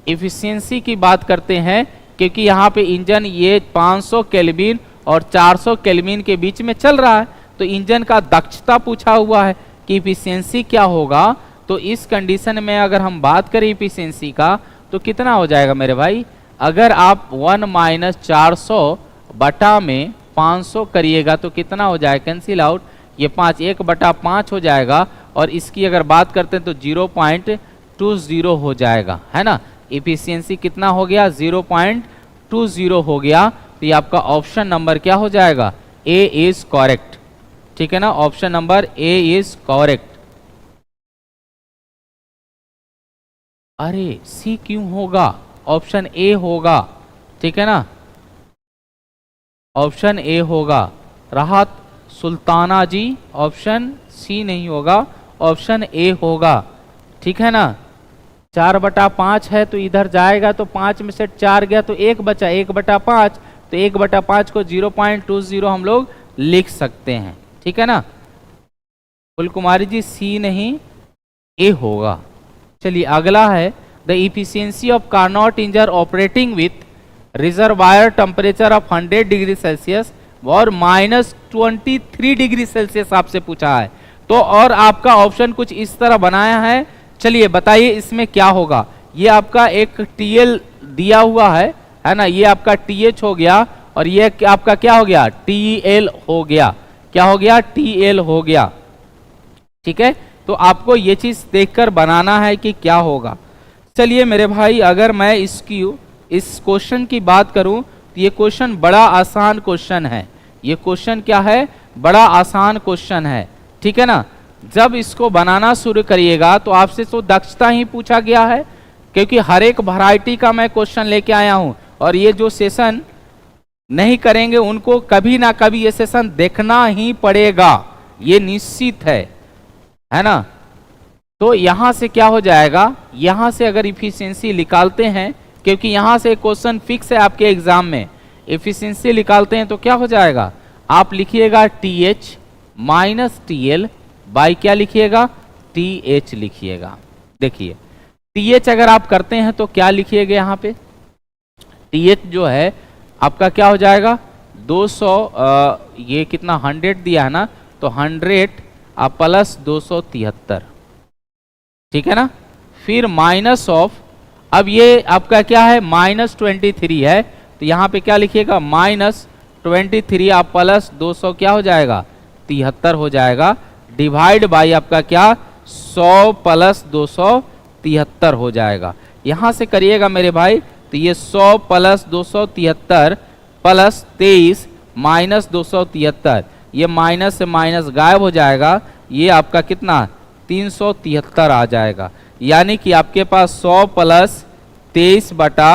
एफिशिएंसी की बात करते हैं, क्योंकि यहाँ पे इंजन ये 500 केल्विन और 400 केल्विन के बीच में चल रहा है, तो इंजन का दक्षता पूछा हुआ है कि एफिशिएंसी क्या होगा। तो इस कंडीशन में अगर हम बात करें एफिशिएंसी का तो कितना हो जाएगा मेरे भाई, अगर आप 1 माइनस 400 बटा में 500 करिएगा तो कितना हो जाएगा, कैंसिल आउट, ये 5 1/5 हो जाएगा, और इसकी अगर बात करते हैं तो 0.20 हो जाएगा, है ना। एफिशिएंसी कितना हो गया, 0.20 हो गया। तो ये आपका ऑप्शन नंबर क्या हो जाएगा, A इज करेक्ट, ठीक है ना, option number A is correct. अरे C क्यों होगा, ऑप्शन A होगा, ठीक है ना, ऑप्शन A होगा। राहत सुल्ताना जी ऑप्शन C नहीं होगा, ऑप्शन A होगा, ठीक है ना। 4/5 है तो इधर जाएगा तो 5 में से 4 गया तो 1 बचा, 1/5, तो 1/5 को 0.20 हम लोग लिख सकते हैं, ठीक है ना। फुल कुमारी जी C नहीं A होगा। चलिए अगला है the efficiency of Carnot engine operating with reservoir temperature of 100 degree Celsius और -23 डिग्री सेल्सियस आपसे पूछा है। तो और आपका ऑप्शन कुछ इस तरह बनाया है। चलिए बताइए इसमें क्या होगा। ये आपका एक TL दिया हुआ है ना, ये आपका TH हो गया और ये आपका क्या हो गया, TL हो गया। क्या हो गया, TL हो गया। ठीक है, तो आपको ये चीज देखकर बनाना है कि क्या होगा। चलिए मेरे भाई, अगर मैं इस क्वेश्चन की बात करूं तो ये क्वेश्चन बड़ा आसान क्वेश्चन है। ये क्वेश्चन क्या है, बड़ा आसान क्वेश्चन है। ठीक है ना। जब इसको बनाना शुरू करिएगा तो आपसे तो दक्षता ही पूछा गया है, क्योंकि हर एक वैरायटी का मैं क्वेश्चन लेके आया हूं। और ये जो सेशन नहीं करेंगे उनको कभी ना कभी ये सेशन देखना ही पड़ेगा, ये निश्चित है ना। तो यहां से क्या हो जाएगा, यहां से अगर इफिशियंसी निकालते हैं, क्योंकि यहां से क्वेश्चन फिक्स है आपके एग्जाम में, इफिशियंसी निकालते हैं तो क्या हो जाएगा, आप लिखिएगा TH माइनस TL बाई क्या लिखिएगा, TH लिखिएगा। देखिए TH अगर आप करते हैं तो क्या लिखिएगा, यहाँ पे TH जो है आपका क्या हो जाएगा 200, ये कितना 100 दिया है ना, तो 100 प्लस 273। ठीक है ना। फिर माइनस ऑफ, अब ये आपका क्या है -23 है, तो यहाँ पे क्या लिखिएगा -23 आप प्लस 200 क्या हो जाएगा 73 हो जाएगा, डिवाइड बाई आपका क्या 100 प्लस 273 हो जाएगा। यहां से करिएगा मेरे भाई, तो ये 100 प्लस 273 प्लस 23 माइनस 273, ये माइनस से माइनस गायब हो जाएगा, ये आपका कितना 373 आ जाएगा। यानी कि आपके पास 100 प्लस 23 बटा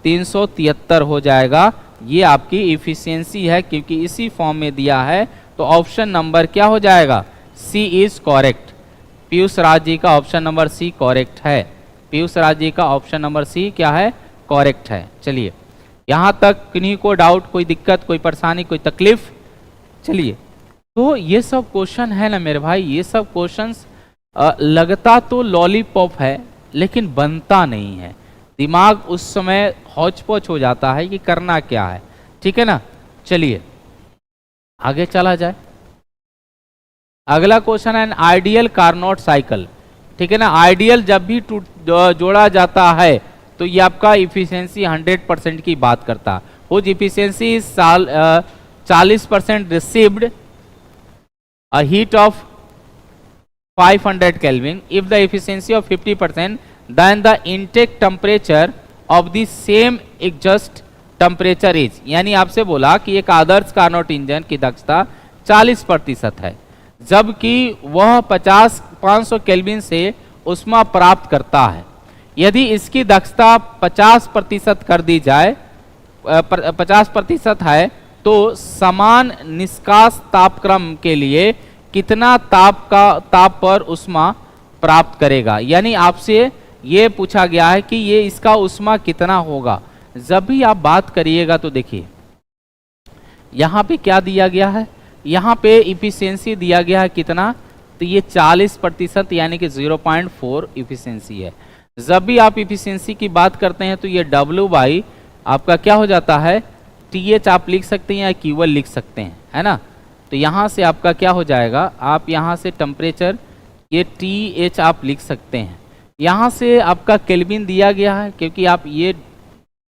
373 हो जाएगा। ये आपकी इफिशियंसी है, क्योंकि इसी फॉर्म में दिया है। तो ऑप्शन नंबर क्या हो जाएगा, C is correct. Piyush Raj ji का ऑप्शन नंबर C कॉरेक्ट है। पीयूष राज जी का ऑप्शन नंबर C क्या है, कॉरेक्ट है। चलिए यहां तक किन्हीं को डाउट, कोई दिक्कत, कोई परेशानी, कोई तकलीफ। चलिए, तो ये सब क्वेश्चन है ना मेरे भाई, ये सब क्वेश्चंस लगता तो लॉलीपॉप है लेकिन बनता नहीं है। दिमाग उस समय हौच पौच हो जाता है कि करना क्या है। ठीक है ना। चलिए आगे चला जाए। अगला क्वेश्चन है आइडियल कार्नोट साइकिल। ठीक है ना। आइडियल जब भी जोड़ा जाता है तो ये आपका इफिशियंसी 100% की बात करता है। वो efficiency 40% received a heat of 500 Kelvin. If the efficiency of 50%, then the intake temperature of the same exhaust temperature is। यानी आपसे बोला कि एक आदर्श कार्नोट इंजन की दक्षता 40% है, जबकि वह 500 केल्विन से ऊष्मा प्राप्त करता है। यदि इसकी दक्षता 50% कर दी जाए, 50% है, तो समान निष्कास तापक्रम के लिए कितना ताप पर ऊष्मा प्राप्त करेगा। यानी आपसे ये पूछा गया है कि ये इसका ऊष्मा कितना होगा। जब भी आप बात करिएगा तो देखिए यहाँ पे क्या दिया गया है, यहाँ पे इफिशियंसी दिया गया है कितना, तो ये 40% यानी कि 0.4 इफिशियंसी है। जब भी आप इफिशियंसी की बात करते हैं तो ये W बाई आपका क्या हो जाता है, TH आप लिख सकते हैं या QL लिख सकते हैं, है ना। तो यहाँ से आपका क्या हो जाएगा, आप यहाँ से टेम्परेचर ये TH आप लिख सकते हैं। यहाँ से आपका केल्विन दिया गया है, क्योंकि आप ये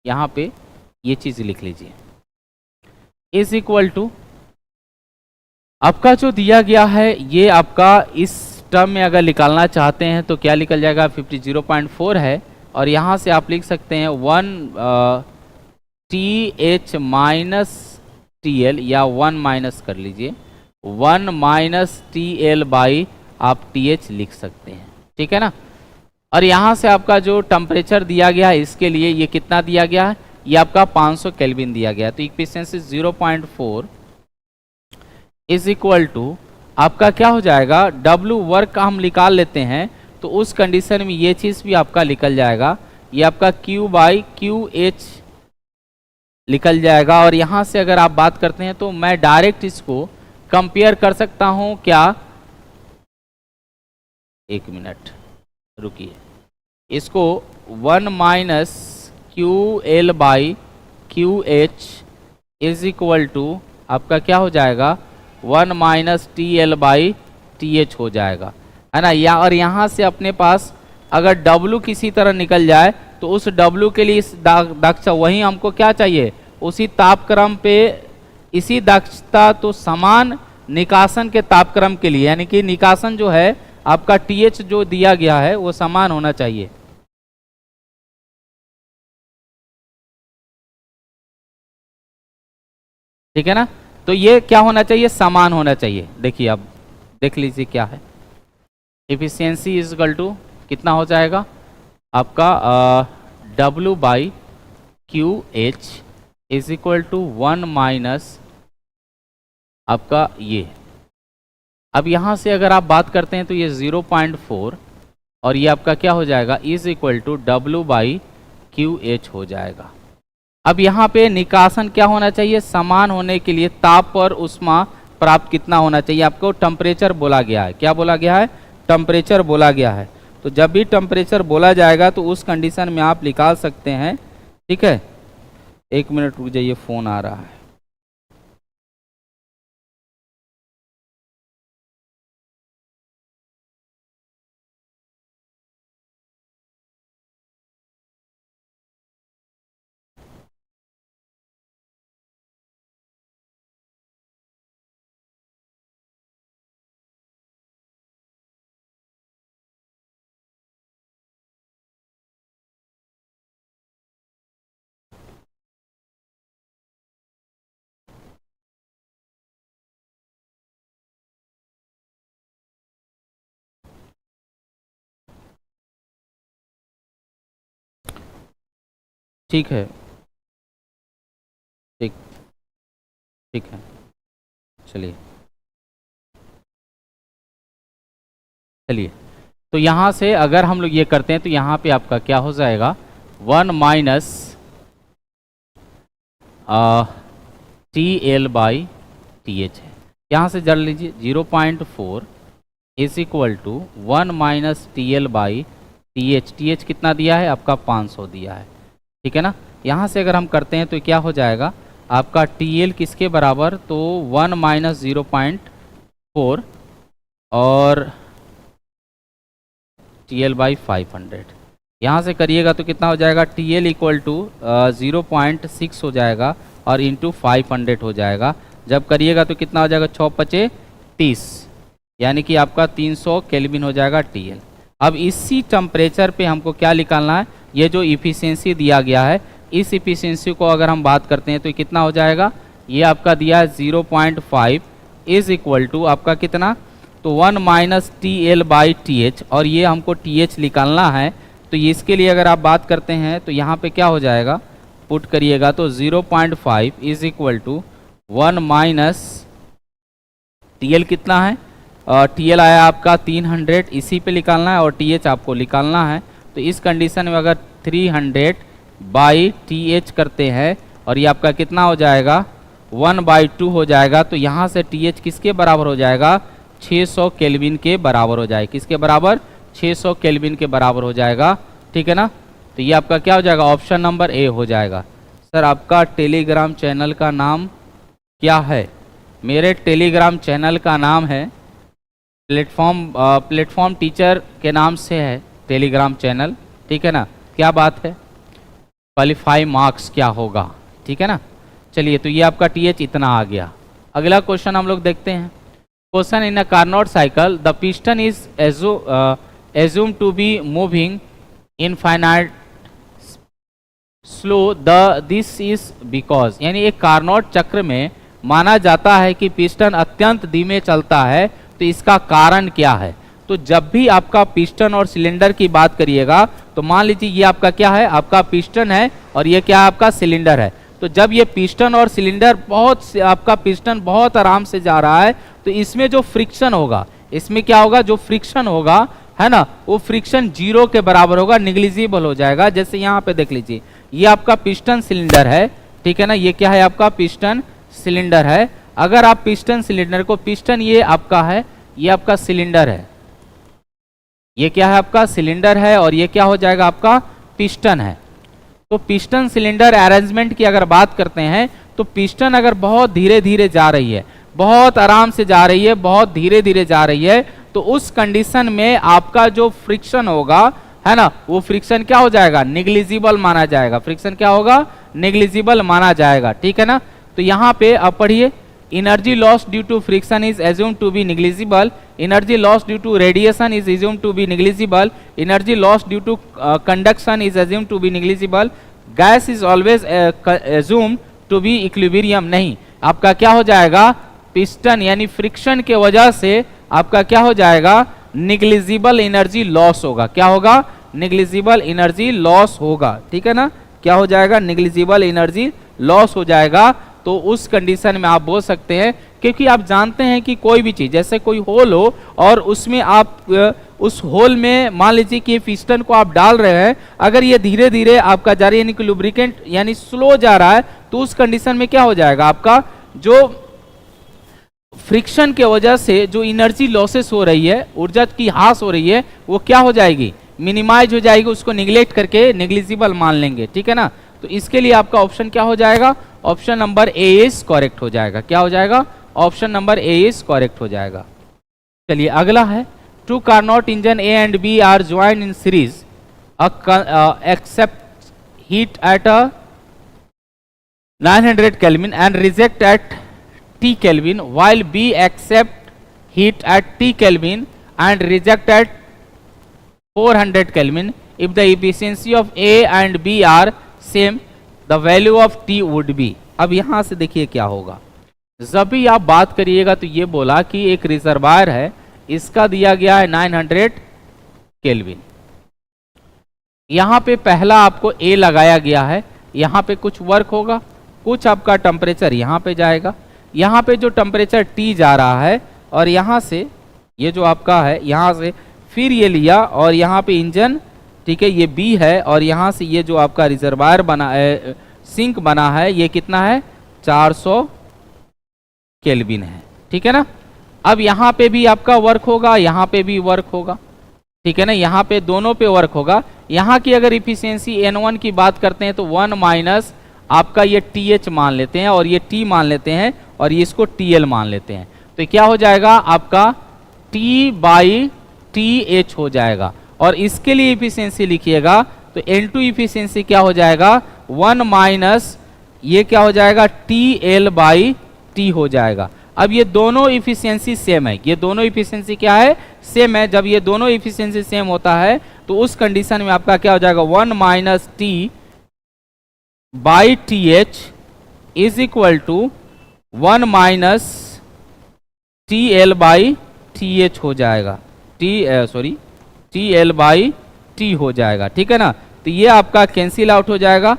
यहाँ पे ये चीज़ लिख लीजिए, इज इक्वल टू आपका जो दिया गया है, ये आपका इस टर्म में अगर निकालना चाहते हैं तो क्या निकल जाएगा 0.4 है। और यहाँ से आप लिख सकते हैं 1 TH माइनस TL, या 1 माइनस कर लीजिए 1 माइनस TL बाई आप TH लिख सकते हैं। ठीक है ना। और यहाँ से आपका जो टेम्परेचर दिया गया है इसके लिए ये कितना दिया गया है, ये आपका 500 केल्विन दिया गया है। तो इफिशियंसी 0.4 इज इक्वल टू आपका क्या हो जाएगा, W वर्क का हम निकाल लेते हैं तो उस कंडीशन में ये चीज़ भी आपका निकल जाएगा, ये आपका Q बाई QH निकल जाएगा। और यहाँ से अगर आप बात करते हैं तो मैं डायरेक्ट इसको कंपेयर कर सकता हूँ क्या, एक मिनट रुकिए, इसको 1 minus QL by QH is equal to आपका क्या हो जाएगा 1 minus T L by T H हो जाएगा, है ना। या और यहाँ से अपने पास अगर W किसी तरह निकल जाए तो उस W के लिए इस दक्षता वही हमको क्या चाहिए, उसी तापक्रम पे इसी दक्षता तो समान निकासन के तापक्रम के लिए, यानी कि निकासन जो है आपका TH जो दिया गया है वो समान होना चाहिए। ठीक है ना, तो ये क्या होना चाहिए, समान होना चाहिए। देखिए अब देख लीजिए क्या है, इफिशियंसी इज इक्वल टू कितना हो जाएगा आपका W by Q H is equal to 1 minus आपका ये। अब यहाँ से अगर आप बात करते हैं तो ये 0.4 और ये आपका क्या हो जाएगा is equal to W by Q H हो जाएगा। अब यहाँ पे निकासन क्या होना चाहिए, समान होने के लिए ताप और उष्मा प्राप्त कितना होना चाहिए, आपको टेम्परेचर बोला गया है। क्या बोला गया है, टेम्परेचर बोला गया है। तो जब भी टेम्परेचर बोला जाएगा तो उस कंडीशन में आप निकाल सकते हैं। ठीक है, एक मिनट रुक जाइए, फोन आ रहा है। ठीक है, ठीक ठीक है, चलिए चलिए। तो यहाँ से अगर हम लोग ये करते हैं तो यहाँ पे आपका क्या हो जाएगा 1 minus T L by T H है। यहाँ से जड़ लीजिए 0.4 is equal to 1 minus T L by T H. T H कितना दिया है आपका 500 दिया है। ठीक है ना, यहाँ से अगर हम करते हैं तो क्या हो जाएगा आपका टी एल किसके बराबर, तो 1 माइनस 0.4 और टी एल बाई 500। यहाँ से करिएगा तो कितना हो जाएगा टी एल इक्वल टू 0.6 हो जाएगा और इंटू 500 हो जाएगा। जब करिएगा तो कितना हो जाएगा 6×5 = 30, यानी कि आपका 300 केल्विन हो जाएगा टी एल। अब इसी टेम्परेचर पे हमको क्या निकालना है, ये जो इफिशियंसी दिया गया है इस इफिशियंसी को अगर हम बात करते हैं तो कितना हो जाएगा, ये आपका दिया है 0.5 इज इक्वल टू आपका कितना, तो 1 minus T L by T H, और ये हमको टी एच निकालना है। तो इसके लिए अगर आप बात करते हैं तो यहाँ पे क्या हो जाएगा, पुट करिएगा तो 0.5 is equal to 1 minus T L कितना है, टी एल आया आपका 300, इसी पे निकालना है और टी एच आपको निकालना है। तो इस कंडीशन में अगर 300 बाई टी एच करते हैं और ये आपका कितना हो जाएगा 1/2 हो जाएगा। तो यहाँ से टी एच किसके बराबर हो जाएगा, 600 केल्विन के बराबर हो जाएगा। किसके बराबर, 600 केल्विन के बराबर हो जाएगा। ठीक है ना, तो ये आपका क्या हो जाएगा, ऑप्शन नंबर ए हो जाएगा। सर आपका टेलीग्राम चैनल का नाम क्या है, मेरे टेलीग्राम चैनल का नाम है प्लेटफॉर्म टीचर के नाम से है टेलीग्राम चैनल। ठीक है ना, क्या बात है, क्वालिफाई मार्क्स क्या होगा। ठीक है ना, चलिए तो ये आपका टी एच इतना आ गया। अगला क्वेश्चन हम लोग देखते हैं। Question in a Carnot cycle the piston is assumed to be moving infinite slow this is because, यानी एक कार्नोट चक्र में माना जाता है कि पिस्टन अत्यंत धीमे चलता है। तो इसका कारण क्या है, तो जब भी आपका पिस्टन और सिलेंडर की बात करिएगा तो मान लीजिए ये आपका क्या है, आपका पिस्टन है और ये क्या है आपका सिलेंडर है। तो जब ये पिस्टन और सिलेंडर आपका पिस्टन बहुत आराम से जा रहा है तो इसमें जो फ्रिक्शन होगा, इसमें क्या होगा, जो फ्रिक्शन होगा है ना, वो फ्रिक्शन 0 के बराबर होगा, निग्लिजिबल हो जाएगा। जैसे यहाँ पे देख लीजिए ये आपका पिस्टन सिलेंडर है। ठीक है ना, ये क्या है आपका पिस्टन सिलेंडर है। अगर आप पिस्टन सिलेंडर को, पिस्टन ये आपका है, ये आपका सिलेंडर है, ये क्या है आपका सिलेंडर है और ये क्या हो जाएगा आपका पिस्टन है। तो पिस्टन सिलेंडर अरेंजमेंट की अगर बात करते हैं तो पिस्टन अगर बहुत धीरे धीरे जा रही है, बहुत आराम से जा रही है, बहुत धीरे धीरे जा रही है, तो उस कंडीशन में आपका जो फ्रिक्शन होगा, है ना, वो फ्रिक्शन क्या हो जाएगा, निग्लिजिबल माना जाएगा। फ्रिक्शन क्या होगा, निग्लिजिबल माना जाएगा। ठीक है ना। तो यहाँ पे आप पढ़िए, energy loss due to friction is assumed to be negligible, energy loss due to radiation is assumed to be negligible, energy loss due to conduction is assumed to be negligible, gas is always assumed to be equilibrium. नहीं, आपका क्या हो जाएगा, piston यानी friction के वजह से आपका क्या हो जाएगा, निग्लिजिबल एनर्जी लॉस होगा। क्या होगा, निग्लिजिबल एनर्जी लॉस होगा। ठीक है ना, क्या हो जाएगा, निग्लिजिबल एनर्जी लॉस हो जाएगा। तो उस कंडीशन में आप बोल सकते हैं, क्योंकि आप जानते हैं कि कोई भी चीज, जैसे कोई होल हो और उसमें आप उस होल में मान लीजिए कि पिस्टन को आप डाल रहे हैं, अगर ये धीरे धीरे आपका जा रही है, यानी कि लुब्रिकेंट यानी स्लो जा रहा है, तो उस कंडीशन में क्या हो जाएगा, आपका जो फ्रिक्शन के वजह से जो एनर्जी लॉसेस हो रही है, ऊर्जा की हास हो रही है, वो क्या हो जाएगी, मिनिमाइज हो जाएगी, उसको निगलेक्ट करके नेग्लिजिबल मान लेंगे। ठीक है ना। तो इसके लिए आपका ऑप्शन क्या हो जाएगा, option number A is correct हो जाएगा। क्या हो जाएगा, option number A is correct हो जाएगा। चलिए अगला है, two Carnot engine A and B are joined in series accept heat at 900 Kelvin and reject at T Kelvin, while B accept heat at T Kelvin and reject at 400 Kelvin. If the efficiency of A and B are same, the value of T would be. अब यहां से देखिए क्या होगा, जब भी आप बात करिएगा तो ये बोला कि एक रिजर्वायर है, इसका दिया गया है 900 केल्विन। यहां पे पहला आपको A लगाया गया है, यहां पे कुछ वर्क होगा, कुछ आपका टेम्परेचर यहां पे जाएगा, यहां पे जो टेम्परेचर T जा रहा है, और यहां से ये जो आपका है, यहां से फिर ये लिया और यहां पे इंजन, ठीक है, ये B है, और यहां से ये जो आपका रिजर्वायर बना है, सिंक बना है, ये कितना है, 400 केल्विन है। ठीक है ना। अब यहां पे भी आपका वर्क होगा, यहां पे भी वर्क होगा। ठीक है ना, यहां पे दोनों पे वर्क होगा। यहां की अगर इफिशियंसी N1 की बात करते हैं तो 1 माइनस आपका ये TH मान लेते हैं, और ये T मान लेते हैं, और ये इसको TL मान लेते हैं। तो क्या हो जाएगा आपका T/TH हो जाएगा। और इसके लिए इफिशियंसी लिखिएगा तो N2 इफिशियंसी क्या हो जाएगा, 1 माइनस ये क्या हो जाएगा, TL/T हो जाएगा। अब ये दोनों इफिशियंसी सेम है, ये दोनों इफिशियंसी क्या है, सेम है। जब ये दोनों इफिशियंसी सेम होता है तो उस कंडीशन में आपका क्या हो जाएगा, 1 minus T/TH is equal to 1 minus TL/TH हो जाएगा, TL/T हो जाएगा। ठीक है ना। तो ये आपका कैंसिल आउट हो जाएगा,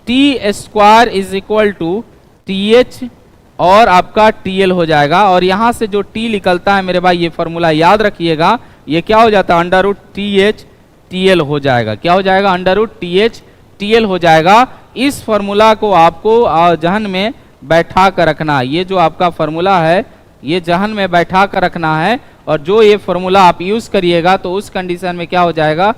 T² is equal to TH और आपका TL हो जाएगा। और यहां से जो T निकलता है मेरे भाई, ये फॉर्मूला याद रखिएगा, ये क्या हो जाता है, √TH TL हो जाएगा। क्या हो जाएगा, √TH TL हो जाएगा। इस फॉर्मूला को आपको जहन में बैठा कर रखना, ये जो आपका फॉर्मूला है ये जहन में बैठा कर रखना है, और जो ये फॉर्मूला आप यूज करिएगा तो उस कंडीशन में क्या हो जाएगा,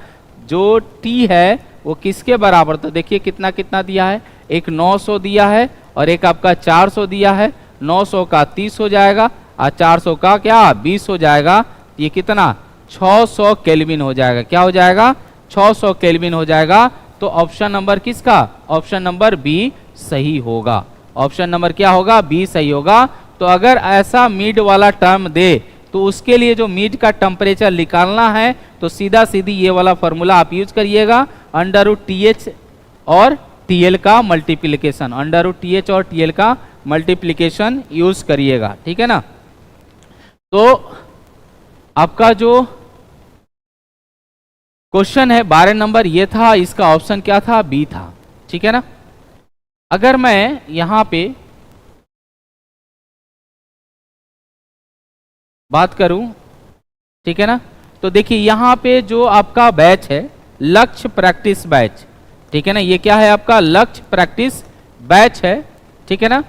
जो T है वो किसके बराबर, तो देखिए कितना कितना दिया है, एक 900 दिया है और एक आपका 400 दिया है। 900 का 30 हो जाएगा और 400 का क्या 20 हो जाएगा। ये कितना 600 केल्विन हो जाएगा। क्या हो जाएगा, 600 केल्विन हो जाएगा। तो ऑप्शन नंबर किसका, ऑप्शन नंबर बी सही होगा। ऑप्शन नंबर क्या होगा, बी सही होगा। तो अगर ऐसा मिड वाला टर्म दे तो उसके लिए जो मिड का टेम्परेचर निकालना है तो सीधा सीधी ये वाला फॉर्मूला आप यूज करिएगा, √TH और TL का मल्टीप्लिकेशन, √TH और TL का मल्टीप्लिकेशन यूज करिएगा। ठीक है ना। तो आपका जो क्वेश्चन है 12 नंबर ये था, इसका ऑप्शन क्या था, बी था। ठीक है ना। अगर मैं यहां पे बात करूं, ठीक है ना, तो देखिए यहां पे जो आपका बैच है लक्ष्य प्रैक्टिस बैच, ठीक है ना, ये क्या है आपका लक्ष्य प्रैक्टिस बैच है। ठीक है ना।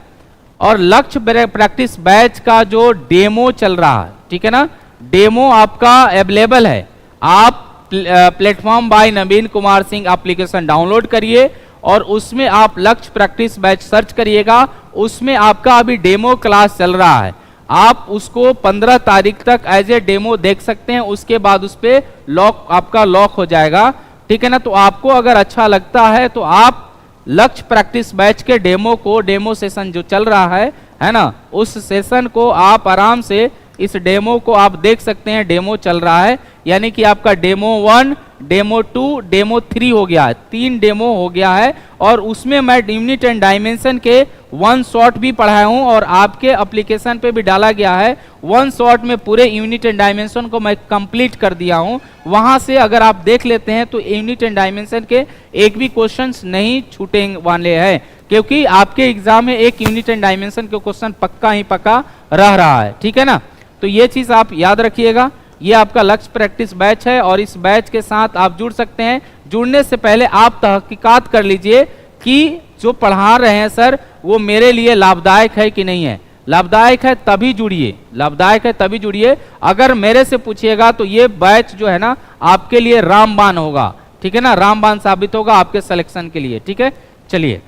और लक्ष्य प्रैक्टिस बैच का जो डेमो चल रहा है, ठीक है ना, डेमो आपका अवेलेबल है। आप प्लेटफॉर्म बाय नवीन कुमार सिंह एप्लीकेशन डाउनलोड करिए और उसमें आप लक्ष्य प्रैक्टिस बैच सर्च करिएगा, उसमें आपका अभी डेमो क्लास चल रहा है, आप उसको 15 तारीख तक एज ए डेमो देख सकते हैं, उसके बाद उस पर लॉक आपका लॉक हो जाएगा, ठीक है ना। तो आपको अगर अच्छा लगता है तो आप लक्ष्य प्रैक्टिस बैच के डेमो सेशन जो चल रहा है ना, उस सेशन को आप आराम से इस डेमो को आप देख सकते हैं, डेमो चल रहा है, यानी कि आपका डेमो 1, डेमो 2, डेमो 3 हो गया है, 3 डेमो हो गया है। और उसमें मैं यूनिट एंड डायमेंशन के 1 शॉट भी पढ़ाया हूं और आपके एप्लीकेशन पे भी डाला गया है। 1 शॉट में पूरे यूनिट एंड डायमेंशन को मैं कंप्लीट कर दिया हूं, वहां से अगर आप देख लेते हैं तो यूनिट एंड डायमेंशन के एक भी क्वेश्चंस नहीं छूटे वाले हैं, क्योंकि आपके एग्जाम में एक यूनिट एंड डायमेंशन के क्वेश्चन पक्का ही पक्का रह रहा है, ठीक है ना। तो ये चीज आप याद रखिएगा। ये आपका लक्ष्य प्रैक्टिस बैच है और इस बैच के साथ आप जुड़ सकते हैं। जुड़ने से पहले आप तहकीकात कर लीजिए कि जो पढ़ा रहे हैं सर वो मेरे लिए लाभदायक है कि नहीं है। लाभदायक है तभी जुड़िए, लाभदायक है तभी जुड़िए। अगर मेरे से पूछिएगा तो ये बैच जो है ना आपके लिए रामबाण होगा, ठीक है ना, रामबाण साबित होगा आपके सिलेक्शन के लिए, ठीक है। चलिए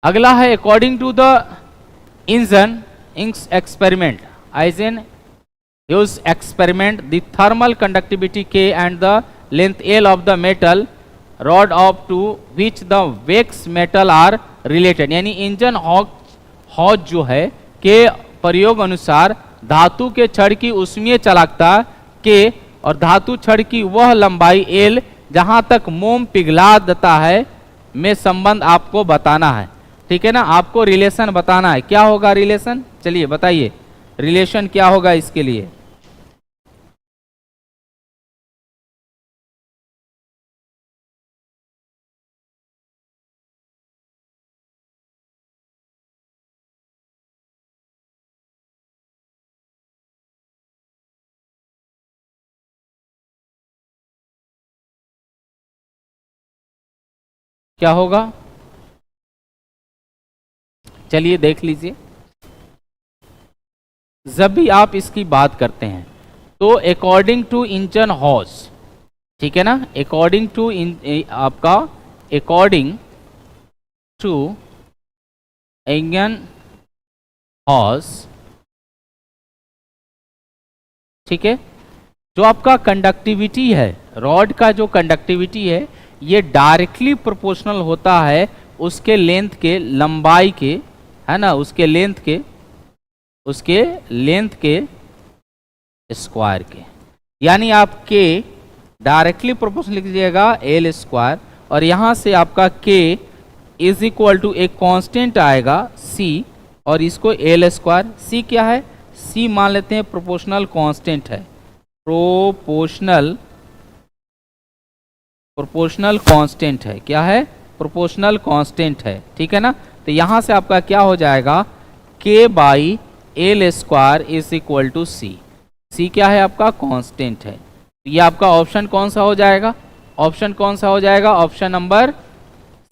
अगला है according to the Ingenhousz experiment use experiment the thermal conductivity K and the length L of the metal rod of to which the wax metal are related। यानी इंजन हॉज जो है के प्रयोग अनुसार धातु के छड़ की उष्मीय चालकता K और धातु छड़ की वह लंबाई L जहां तक मोम पिघला देता है में संबंध आपको बताना है, ठीक है ना। आपको रिलेशन बताना है, क्या होगा रिलेशन, चलिए बताइए रिलेशन क्या होगा इसके लिए। क्या होगा, चलिए देख लीजिए। जब भी आप इसकी बात करते हैं तो अकॉर्डिंग टू इंजन हॉर्स, ठीक है ना, अकॉर्डिंग टू आपका अकॉर्डिंग टू इंजन हॉर्स, ठीक है, जो आपका कंडक्टिविटी है, रॉड का जो कंडक्टिविटी है ये डायरेक्टली प्रोपोर्शनल होता है उसके लेंथ के, लंबाई के, है ना, उसके लेंथ के स्क्वायर के। यानी आप के डायरेक्टली प्रोपोर्शनल लिख दीजिएगा एल स्क्वायर और यहां से आपका के इज इक्वल टू एक कांस्टेंट आएगा सी और इसको एल स्क्वायर। सी क्या है, सी मान लेते हैं प्रोपोर्शनल कांस्टेंट है, प्रोपोर्शनल कांस्टेंट है, क्या है, प्रोपोर्शनल कांस्टेंट है, ठीक है ना। तो यहां से आपका क्या हो जाएगा K by L square is equal to C. C क्या है आपका कांस्टेंट है। तो ये आपका ऑप्शन कौन सा हो जाएगा, ऑप्शन कौन सा हो जाएगा, option number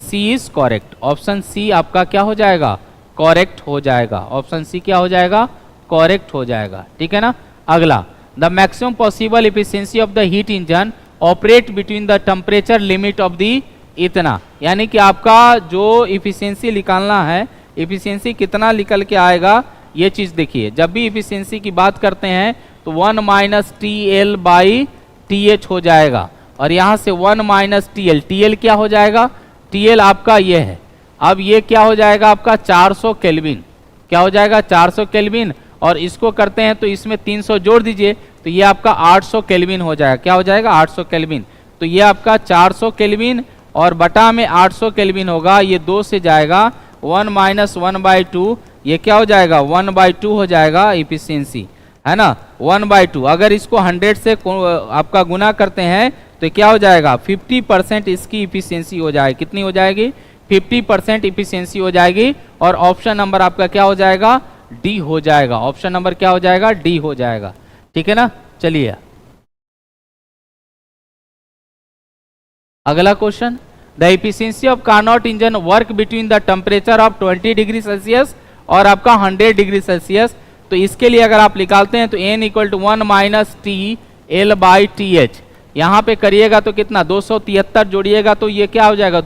C is correct. Option C आपका क्या हो जाएगा, करेक्ट हो जाएगा। ऑप्शन सी क्या हो जाएगा, करेक्ट हो जाएगा, ठीक है ना। अगला, the maximum possible efficiency of the heat engine operate between the temperature limit of the इतना। यानी कि आपका जो इफिशियंसी निकालना है, इफिशियंसी कितना निकल के आएगा ये चीज देखिए। जब भी इफिशियंसी की बात करते हैं तो 1 minus T L by T H हो जाएगा और यहां से 1 minus T L, T L क्या हो जाएगा, टी एल आपका ये है। अब ये क्या हो जाएगा आपका 400 केल्विन, क्या हो जाएगा 400 केल्विन और इसको करते हैं तो इसमें 300 जोड़ दीजिए तो ये आपका 800 केल्विन हो जाएगा, क्या हो जाएगा 800 केल्विन। तो ये आपका 400 केल्विन और बटा में 800 केल्विन होगा, ये 2 से जाएगा 1 माइनस 1/2, ये क्या हो जाएगा 1/2 हो जाएगा इफिशियंसी, है ना, 1/2। अगर इसको 100 से आपका गुना करते हैं तो क्या हो जाएगा 50% इसकी इफिशियंसी हो जाएगी। कितनी हो जाएगी, 50% इफिशियंसी हो जाएगी और ऑप्शन नंबर आपका क्या हो जाएगा, डी हो जाएगा। ऑप्शन नंबर क्या हो जाएगा, डी हो जाएगा, ठीक है ना। चलिए अगला question, the efficiency of Carnot engine work between the temperature of 20 degree Celsius और आपका 100 डिग्री सेल्सियस। तो इसके लिए अगर आप निकालते हैं तो n equal to 1 minus T L by T H, यहाँ पे करिएगा तो कितना 273 जोड़िएगा तो ये क्या हो जाएगा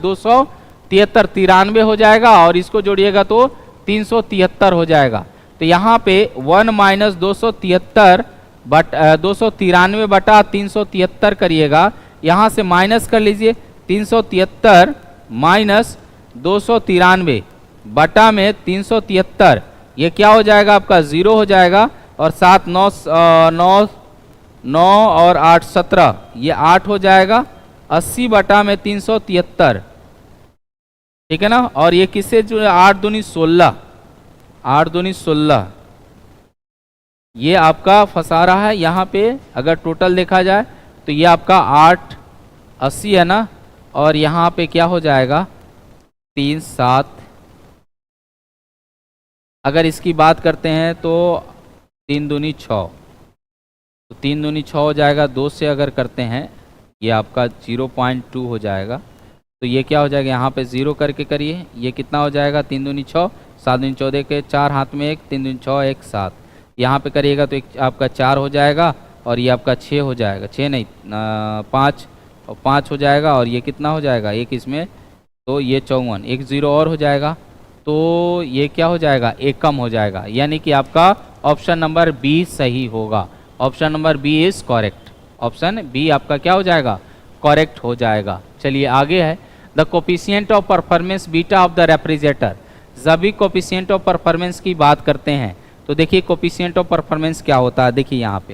73 93 हो जाएगा, और इसको जोड़िएगा तो 373 हो जाएगा। तो यहाँ पे 1 माइनस 273 बट 293 बटा 373 करिएगा, यहाँ से माइनस कर लीजिए 373 माइनस 293 बटा में 373, ये क्या हो जाएगा आपका 0 हो जाएगा, और 7 9 9 9 और 8 17, ये 8 हो जाएगा, 80 बटा में 373, ठीक है ना। और ये किससे जो 8 दूनी 16, 8 दूनी 16, ये आपका फंसा रहा है यहाँ पे। अगर टोटल देखा जाए तो ये आपका 8 80 है ना, और यहाँ पे क्या हो जाएगा 3 7। अगर इसकी बात करते हैं तो 3 दूनी 6, तो 3 दूनी 6 हो जाएगा, 2 से अगर करते हैं ये आपका 0.2 हो जाएगा। तो ये क्या हो जाएगा, यहाँ पे 0 करके करिए, ये कितना हो जाएगा 3 दूनी 6, 7 दूनी 14 के 4 हाथ में 1, 3 दूनी 6 1 7, यहाँ पे करिएगा तो एक आपका 4 हो जाएगा, और ये आपका 6 हो जाएगा, 6 नहीं 5, और 5 हो जाएगा, और ये कितना हो जाएगा एक इसमें, तो ये 54, एक 0 और हो जाएगा, तो ये क्या हो जाएगा एक कम हो जाएगा, यानी कि आपका ऑप्शन नंबर बी सही होगा। Option number B is correct, option B आपका क्या हो जाएगा करेक्ट हो जाएगा। चलिए आगे है, the coefficient of performance beta of the refrigerator. जब भी कोफिशिएंट ऑफ परफॉर्मेंस की बात करते हैं तो देखिए कोफिशिएंट ऑफ परफॉर्मेंस क्या होता है। देखिए यहाँ पे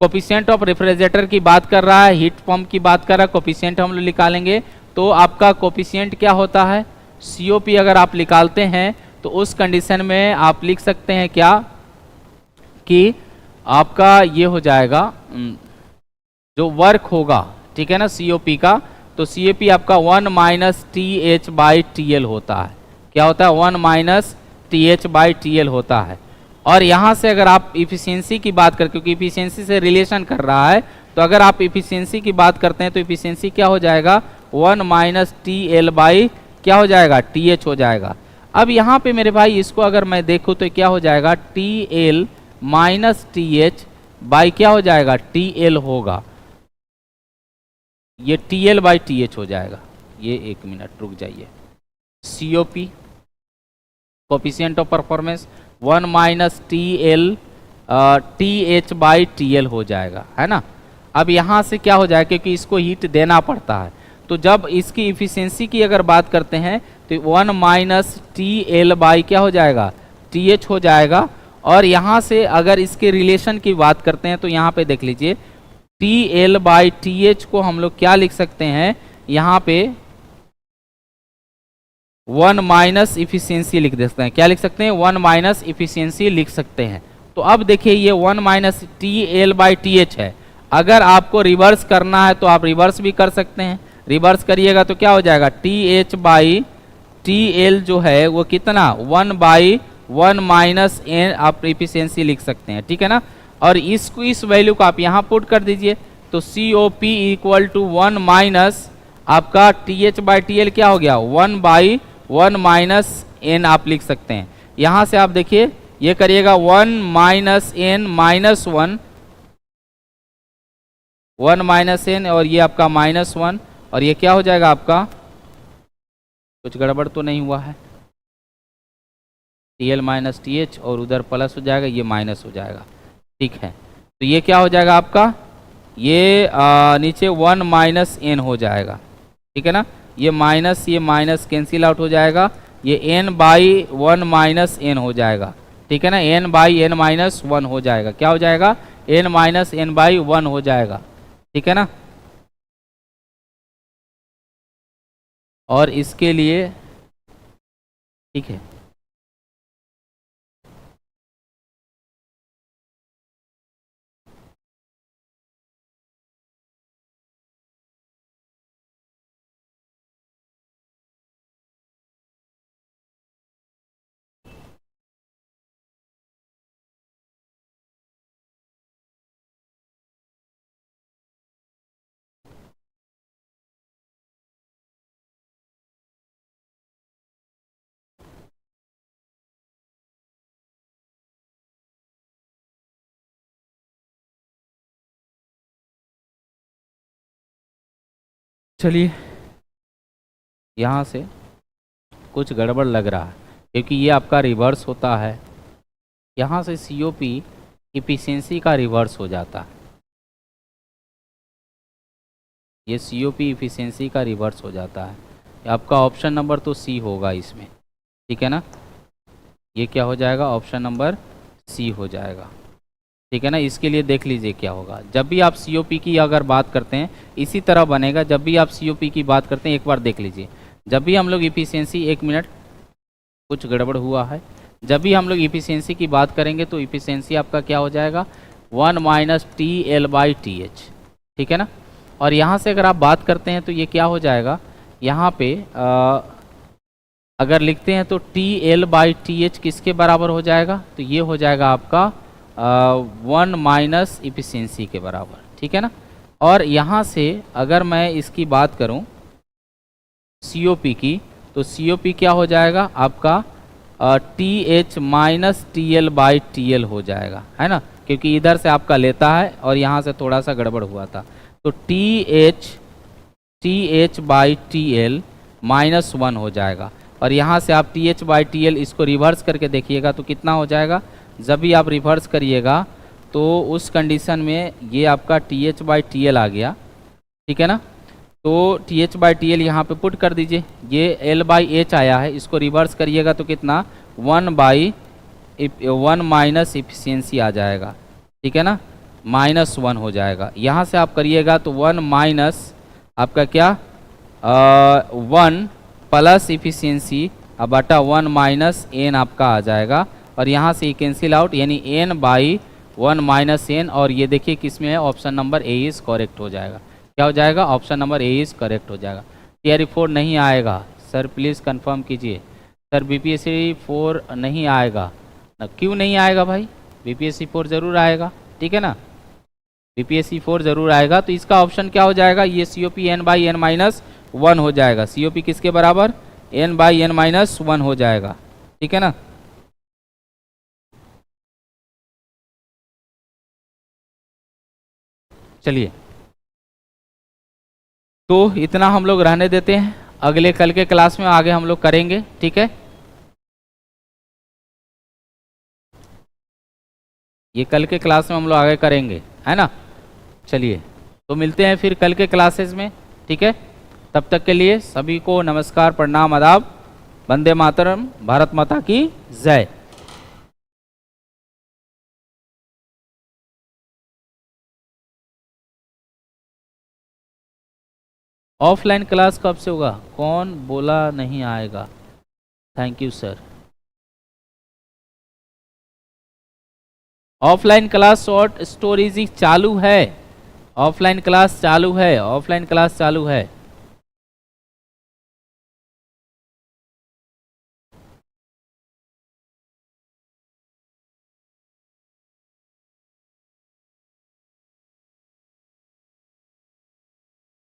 कोफिशिएंट ऑफ रेफ्रिजरेटर की बात कर रहा है, हीट पंप की बात कर रहा है, कोफिशिएंट हम लोग निकालेंगे तो आपका कोफिशिएंट क्या होता है COP। अगर आप निकालते हैं तो उस कंडीशन में आप लिख सकते हैं क्या कि आपका ये हो जाएगा जो वर्क होगा, ठीक है ना COP का, तो COP आपका 1 माइनस TH/TL होता है। क्या होता है 1 माइनस TH/TL होता है। और यहाँ से अगर आप इफिशियंसी की बात करें, क्योंकि इफिशियंसी से रिलेशन कर रहा है, तो अगर आप इफिशियंसी की बात करते हैं तो इफिशियंसी क्या हो जाएगा 1 माइनस TL/ क्या हो जाएगा TH हो जाएगा। अब यहाँ पे मेरे भाई इसको अगर मैं देखूँ तो क्या हो जाएगा TL माइनस TH/ क्या हो जाएगा TL होगा, ये TL/TH हो जाएगा। ये एक मिनट रुक जाइए, COP coefficient of performance 1 minus TH/TL हो जाएगा, है ना। अब यहाँ से क्या हो जाएगा, क्योंकि इसको हीट देना पड़ता है, तो जब इसकी इफिशियंसी की अगर बात करते हैं तो 1 माइनस TL/ क्या हो जाएगा TH हो जाएगा। और यहाँ से अगर इसके रिलेशन की बात करते हैं तो यहाँ पे देख लीजिए TL/TH को हम लोग क्या लिख सकते हैं, यहाँ पे 1 माइनस इफिशियंसी लिख सकते हैं। क्या लिख सकते हैं 1 माइनस इफिशियंसी लिख सकते हैं। तो अब देखिए ये 1 माइनस TL/TH है, अगर आपको रिवर्स करना है तो आप रिवर्स भी कर सकते हैं। रिवर्स करिएगा तो क्या हो जाएगा TH/TL जो है वो कितना 1/1 माइनस n आप इफिशियंसी लिख सकते हैं, ठीक है ना। और इसको इस वैल्यू को आप यहाँ पुट कर दीजिए तो COP इक्वल टू 1 माइनस आपका TH/TL क्या हो गया 1/1 माइनस n आप लिख सकते हैं। यहाँ से आप देखिए ये करिएगा 1 minus n minus 1 minus n, और ये आपका -1, और ये क्या हो जाएगा आपका, कुछ गड़बड़ तो नहीं हुआ है, TL माइनस TH और उधर प्लस हो जाएगा, ये माइनस हो जाएगा, ठीक है। तो ये क्या हो जाएगा आपका, ये नीचे 1 माइनस n हो जाएगा, ठीक है ना। ये माइनस कैंसिल आउट हो जाएगा, ये n/1 माइनस n हो जाएगा, ठीक है ना। n/n माइनस 1 हो जाएगा, क्या हो जाएगा n माइनस n/1 हो जाएगा, ठीक है ना। और इसके लिए ठीक है, चलिए यहाँ से कुछ गड़बड़ लग रहा है, क्योंकि ये आपका रिवर्स होता है, यहाँ से COP इफिशियंसी का रिवर्स हो जाता है, ये COP इफिशियंसी का रिवर्स हो जाता है। आपका ऑप्शन नंबर तो C होगा इसमें, ठीक है ना, ये क्या हो जाएगा, ऑप्शन नंबर C हो जाएगा, ठीक है ना। इसके लिए देख लीजिए क्या होगा, जब भी आप COP की अगर बात करते हैं इसी तरह बनेगा, जब भी आप COP की बात करते हैं एक बार देख लीजिए, जब भी हम लोग इफिशियंसी, 1 मिनट कुछ गड़बड़ हुआ है, जब भी हम लोग इफिशियंसी की बात करेंगे तो इफिशियंसी आपका क्या हो जाएगा, 1 माइनस TL/TH, ठीक है ना। और यहाँ से अगर आप बात करते हैं तो ये क्या हो जाएगा, यहाँ पे अगर लिखते हैं तो TL/TH किसके बराबर हो जाएगा, तो ये हो जाएगा आपका 1 माइनस इफिशियंसी के बराबर, ठीक है ना। और यहाँ से अगर मैं इसकी बात करूँ COP की, तो COP क्या हो जाएगा आपका TH माइनस TL/TL हो जाएगा, है ना, क्योंकि इधर से आपका लेता है और यहाँ से थोड़ा सा गड़बड़ हुआ था, तो TH/TL -1 हो जाएगा। और यहाँ से आप TH/TL इसको रिवर्स करके देखिएगा तो कितना हो जाएगा, जब भी आप रिवर्स करिएगा तो उस कंडीशन में ये आपका TH/TL आ गया, ठीक है ना। तो TH/TL यहाँ पे पुट कर दीजिए, ये L/H आया है, इसको रिवर्स करिएगा तो कितना 1 माइनस इफिशियंसी आ जाएगा, ठीक है ना, -1 हो जाएगा। यहाँ से आप करिएगा तो 1 माइनस आपका क्या 1 प्लस इफिशियंसी बटा 1 माइनस n आपका आ जाएगा, और यहाँ से कैंसिल आउट, यानी n/1 माइनस n, और ये देखिए किसमें है, option number A is correct हो जाएगा। क्या हो जाएगा, option number A is correct हो जाएगा। Tier 4 नहीं आएगा सर, प्लीज़ कंफर्म कीजिए सर, BPSC 4 नहीं आएगा ना, क्यों नहीं आएगा भाई, BPSC 4 जरूर आएगा, ठीक है ना, BPSC 4 जरूर आएगा। तो इसका ऑप्शन क्या हो जाएगा, ये COP n/n-1 हो जाएगा, COP किसके बराबर, n/n-1 हो जाएगा, ठीक है ना। चलिए, तो इतना हम लोग रहने देते हैं, अगले कल के क्लास में आगे हम लोग करेंगे, ठीक है। ये कल के क्लास में हम लोग आगे करेंगे, है ना। चलिए, तो मिलते हैं फिर कल के क्लासेस में, ठीक है। तब तक के लिए सभी को नमस्कार, प्रणाम, आदाब, वंदे मातरम, भारत माता की जय। ऑफलाइन क्लास कब से होगा, कौन बोला नहीं आएगा, thank you sir. Offline class short stories चालू है, ऑफलाइन क्लास चालू है, ऑफलाइन क्लास चालू है।